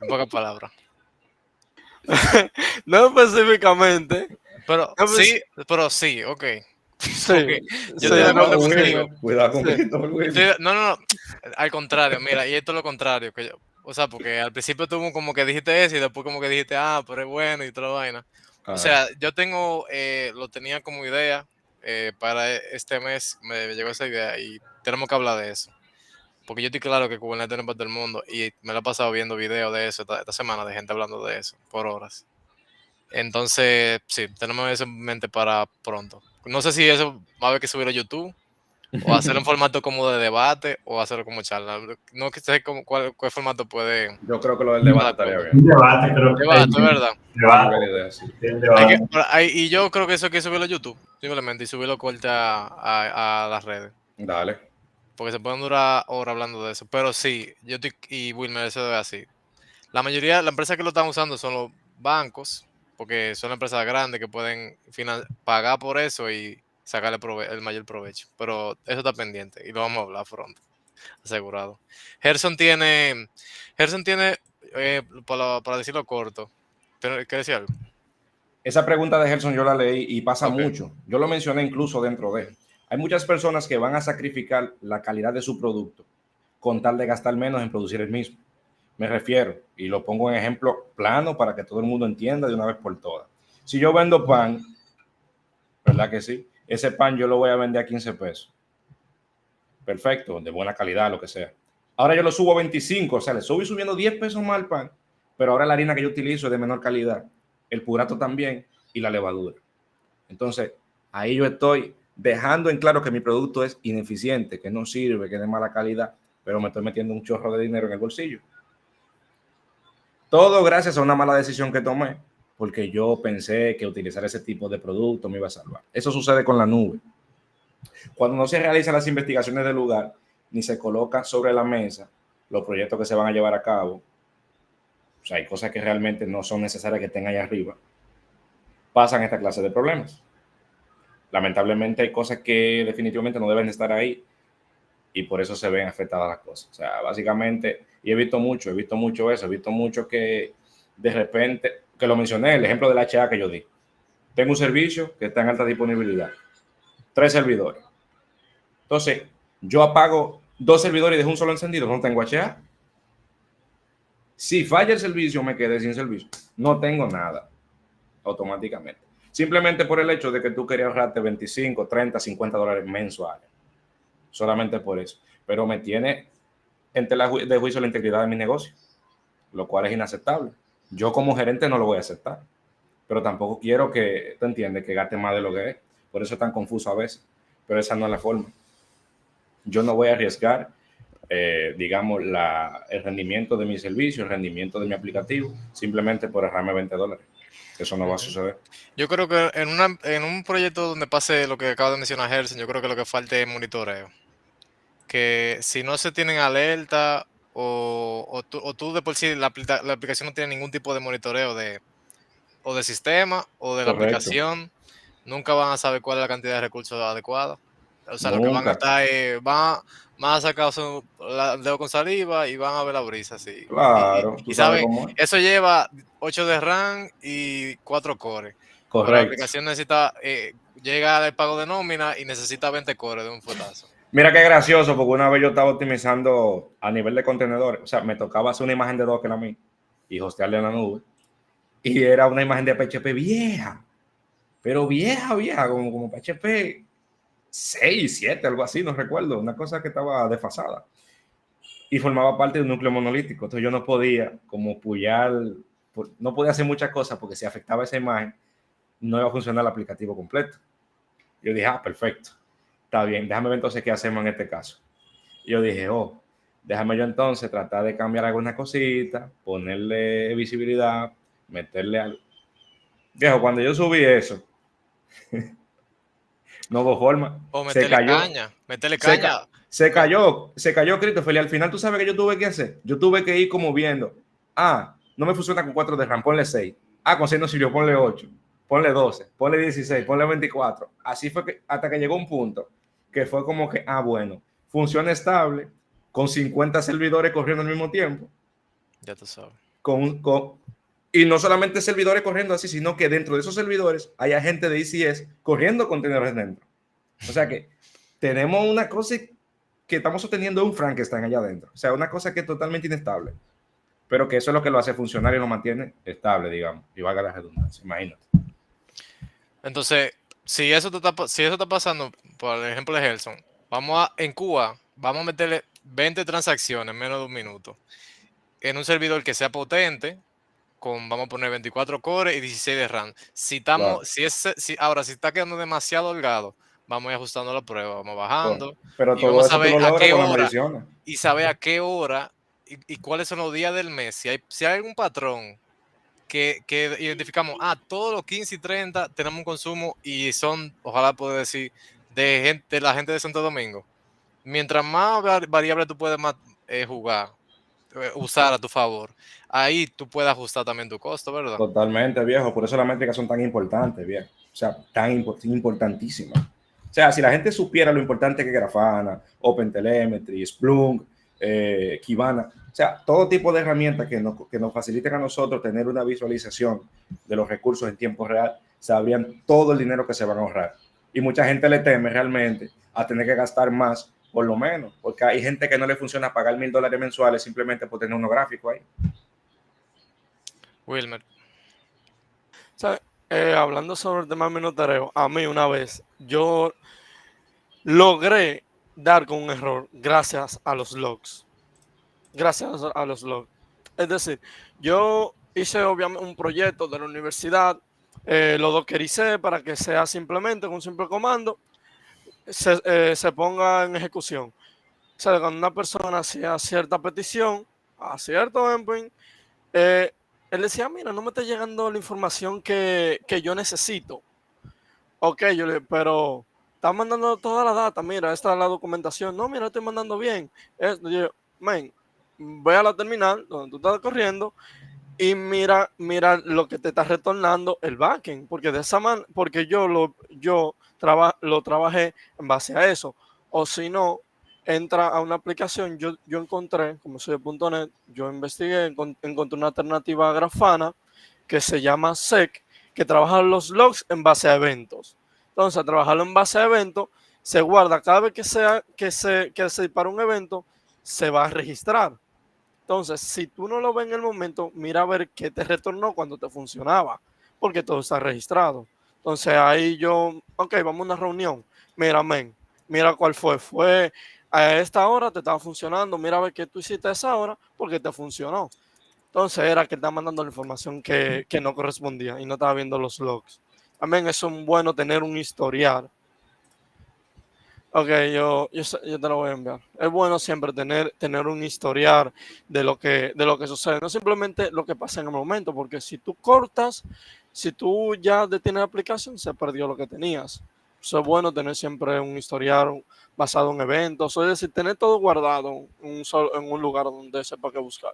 En pocas palabras. No específicamente. Pero No, sí, ok. Sí, Porque yo sí, estoy de no, acuerdo Cuidado, contigo. Wilmer. Cuidado con sí. Christopher, Wilmer. No, al contrario, mira, y esto es lo contrario. O sea, porque al principio tú como que dijiste eso y después como que dijiste, pero es bueno y toda la vaina. O Ajá. sea, yo lo tenía como idea para este mes, me llegó esa idea y tenemos que hablar de eso. Porque yo estoy claro que Kubernetes no es para todo el mundo y me lo he pasado viendo videos de eso esta semana de gente hablando de eso por horas. Entonces, sí, tenemos eso en mente para pronto. No sé si eso va a haber que subirlo a YouTube o hacerlo en formato como de debate o hacerlo como charla. No sé cuál formato puede Yo creo que lo del debate estar de estaría acuerdo. bien. Un debate, creo que Debate, ¿verdad? Una buena debate, idea, sí. el debate. Y yo creo que eso hay que subirlo a YouTube, simplemente, y subirlo corte a las redes. Dale. porque se pueden durar horas hablando de eso. Pero sí, yo estoy, y Wilmer, eso es así. La mayoría, las empresas que lo están usando son los bancos, porque son empresas grandes que pueden pagar por eso y sacarle el mayor provecho. Pero eso está pendiente y lo vamos a hablar pronto, asegurado. Gerson tiene, Gerson tiene, para decirlo corto, ¿qué decía algo? Esa pregunta de Gerson yo la leí y pasa Ok. mucho. Yo lo mencioné incluso dentro de. Hay muchas personas que van a sacrificar la calidad de su producto con tal de gastar menos en producir el mismo. Me refiero, y lo pongo en ejemplo plano para que todo el mundo entienda de una vez por todas. Si yo vendo pan, ¿verdad que sí? Ese pan yo lo voy a vender a 15 pesos. Perfecto, de buena calidad, lo que sea. Ahora yo lo subo a 25, o sea, le subo y subiendo 10 pesos más al pan, pero ahora la harina que yo utilizo es de menor calidad, el purato también y la levadura. Entonces, ahí yo estoy dejando en claro que mi producto es ineficiente, que no sirve, que es de mala calidad, pero me estoy metiendo un chorro de dinero en el bolsillo. Todo gracias a una mala decisión que tomé, porque yo pensé que utilizar ese tipo de producto me iba a salvar. Eso sucede con la nube. Cuando no se realizan las investigaciones del lugar, ni se colocan sobre la mesa los proyectos que se van a llevar a cabo, o sea, hay cosas que realmente no son necesarias que estén ahí arriba, pasan esta clase de problemas. Lamentablemente hay cosas que definitivamente no deben de estar ahí y por eso se ven afectadas las cosas. O sea, básicamente, y he visto mucho eso, he visto mucho que de repente, que lo mencioné, el ejemplo del HA que yo di. Tengo un servicio que está en alta disponibilidad, 3 servidores. Entonces, yo apago 2 servidores y dejo un solo encendido, no tengo HA. Si falla el servicio, me quedé sin servicio. No tengo nada automáticamente. Simplemente por el hecho de que tú querías ahorrarte 25, 30, $50 mensuales. Solamente por eso. Pero me tiene en tela de juicio la integridad de mi negocio, lo cual es inaceptable. Yo como gerente no lo voy a aceptar, pero tampoco quiero que, tú entiendes, que gaste más de lo que es. Por eso es tan confuso a veces, pero esa no es la forma. Yo no voy a arriesgar, digamos, el rendimiento de mi servicio, el rendimiento de mi aplicativo, simplemente por ahorrarme $20. Eso no va a suceder. Yo creo que en un proyecto donde pase lo que acaba de mencionar Gerson, yo creo que lo que falta es monitoreo. Que si no se tienen alerta o tú de por sí la aplicación no tiene ningún tipo de monitoreo o de sistema o de la Correcto. aplicación, nunca van a saber cuál es la cantidad de recursos adecuada. O sea, lo que van a Nunca. estar es, van a sacar el dedo con saliva y van a ver la brisa así. Claro, tú Y sabes saben, cómo es. eso lleva 8 de RAM y 4 cores. Pero la Correcto. aplicación necesita, llega al pago de nómina y necesita 20 cores de un fuetazo. Mira qué gracioso, porque una vez yo estaba optimizando a nivel de contenedores, o sea, me tocaba hacer una imagen de Docker a mí y hostearle en la nube, y era una imagen de PHP vieja, pero vieja, como PHP 6, 7, algo así, no recuerdo, una cosa que estaba desfasada, y formaba parte de un núcleo monolítico, entonces yo no podía como puyar, no podía hacer muchas cosas, porque si afectaba esa imagen, no iba a funcionar el aplicativo completo. Yo dije, perfecto, está bien, déjame ver entonces qué hacemos en este caso. Y yo dije, déjame yo entonces tratar de cambiar alguna cosita, ponerle visibilidad, meterle algo. Viejo, cuando yo subí eso, no hubo forma. O Se cayó, meterle se, caña. se cayó Christopher. Y al final, ¿tú sabes qué yo tuve que hacer? Yo tuve que ir como viendo. No me funciona con 4 de RAM, ponle 6. Con 6 no sirvió, ponle 8. Ponle 12, ponle 16, ponle 24. Así fue que hasta que llegó un punto que fue como que, bueno, funciona estable, con 50 servidores corriendo al mismo tiempo, Ya tú sabes. y no solamente servidores corriendo así, sino que dentro de esos servidores hay gente de ECS corriendo contenedores dentro. O sea que tenemos una cosa que estamos sosteniendo un Frankenstein allá adentro. O sea, una cosa que es totalmente inestable, pero que eso es lo que lo hace funcionar y lo mantiene estable, digamos, y valga la redundancia, imagínate. Entonces, si eso está pasando, por el ejemplo de Gerson, en Cuba, vamos a meterle 20 transacciones en menos de un minuto en un servidor que sea potente, vamos a poner 24 cores y 16 de RAM. Claro. Ahora, si está quedando demasiado holgado, vamos a ir ajustando la prueba, vamos bajando Pero y todo vamos a eso tú saber lo a logras qué con las hora mediciones. y saber a qué hora y cuáles son los días del mes. Si hay algún patrón que identificamos, todos los 15 y 30 tenemos un consumo y son, ojalá pueda decir, de la gente de Santo Domingo. mientras más variable tú puedes jugar, usar a tu favor, ahí tú puedes ajustar también tu costo, ¿verdad? Totalmente, viejo. Por eso las métricas son tan importantes, viejo. O sea, importantísimas. O sea, si la gente supiera lo importante que es Grafana, OpenTelemetry, Splunk, Kibana, o sea, todo tipo de herramientas que nos faciliten a nosotros tener una visualización de los recursos en tiempo real, sabrían todo el dinero que se van a ahorrar. Y mucha gente le teme realmente a tener que gastar más, por lo menos, porque hay gente que no le funciona pagar $1,000 mensuales simplemente por tener unos gráficos ahí. Wilmer. ¿Sabes? Hablando sobre el tema de minutareo, a mí una vez yo logré dar con un error gracias a los logs. Gracias a los logs. Es decir, yo hice obviamente un proyecto de la universidad, lo dockericé para que sea simplemente con un simple comando, se ponga en ejecución. O sea, cuando una persona hacía cierta petición a cierto endpoint, él decía, mira, no me está llegando la información que yo necesito. Ok, pero está mandando toda la data, mira, esta es la documentación. No, mira, estoy mandando bien. Yo, man, voy a la terminal donde tú estás corriendo y mira lo que te está retornando el backend, porque de esa manera, porque lo trabajé en base a eso. O si no, entra a una aplicación, yo encontré, como soy de .NET, yo investigué, encontré una alternativa a Grafana que se llama SEC, que trabaja los logs en base a eventos. Entonces, al trabajarlo en base a eventos, se guarda cada vez que se dispara un evento, se va a registrar. Entonces, si tú no lo ves en el momento, mira a ver qué te retornó cuando te funcionaba, porque todo está registrado. Entonces, ahí yo, ok, vamos a una reunión. Mira, men, mira cuál fue. Fue a esta hora, te estaba funcionando. Mira a ver qué tú hiciste a esa hora, porque te funcionó. Entonces, era que estaba mandando la información que no correspondía y no estaba viendo los logs. También es bueno tener un historial. Ok, yo te lo voy a enviar. Es bueno siempre tener un historial de lo que sucede, no simplemente lo que pasa en el momento, porque si tú cortas, si tú ya detienes la aplicación, se perdió lo que tenías. Eso es bueno tener siempre un historial basado en eventos, es decir, tener todo guardado en un lugar donde sepa qué buscar.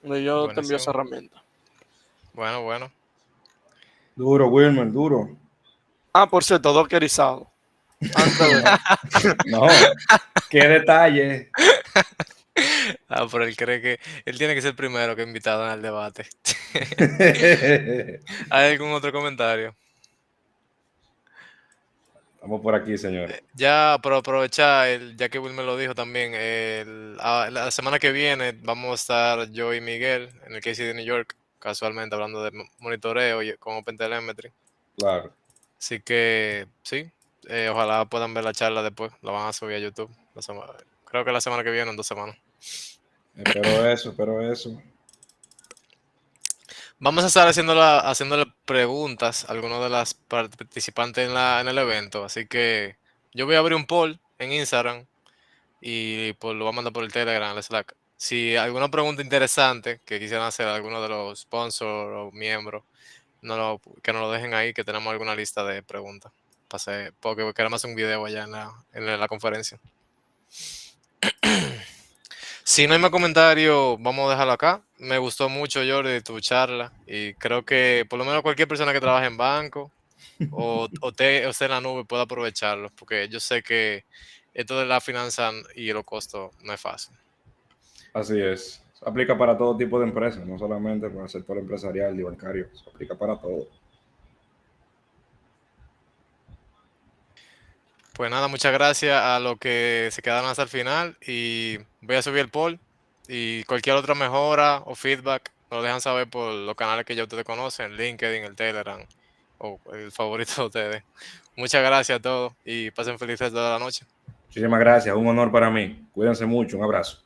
Donde yo te envío esa Buenísimo. herramienta. Bueno. Duro, Wilmer, duro. Ah, por cierto, dockerizado. Antes de... No, qué detalle. Ah, pero él cree que él tiene que ser primero que invitado en el debate. ¿Hay algún otro comentario? Estamos por aquí, señores. Ya, por aprovechar, ya que Will me lo dijo también, la semana que viene vamos a estar yo y Miguel en el KC de New York, casualmente hablando de monitoreo y con OpenTelemetry. Claro. Así que sí, ojalá puedan ver la charla después, la van a subir a YouTube. Creo que la semana que viene, en 2 semanas. Espero eso. Vamos a estar haciéndole preguntas a algunos de las participantes en el evento. Así que yo voy a abrir un poll en Instagram y pues lo voy a mandar por el Telegram, el Slack. Si hay alguna pregunta interesante que quisieran hacer alguno de los sponsors o miembros, que nos lo dejen ahí, que tenemos alguna lista de preguntas. Porque queremos hacer un video allá en la conferencia. Si no hay más comentarios, vamos a dejarlo acá. Me gustó mucho, Jordi, tu charla. Y creo que por lo menos cualquier persona que trabaje en banco o esté en la nube puede aprovecharlo. Porque yo sé que esto de la finanza y los costos no es fácil. Así es. Se aplica para todo tipo de empresas, no solamente para el sector empresarial y bancario. Se aplica para todo. Pues nada, muchas gracias a los que se quedaron hasta el final. Y voy a subir el poll. Y cualquier otra mejora o feedback, nos lo dejan saber por los canales que ya ustedes conocen: LinkedIn, el Telegram o el favorito de ustedes. Muchas gracias a todos y pasen felices toda la noche. Muchísimas gracias. Un honor para mí. Cuídense mucho. Un abrazo.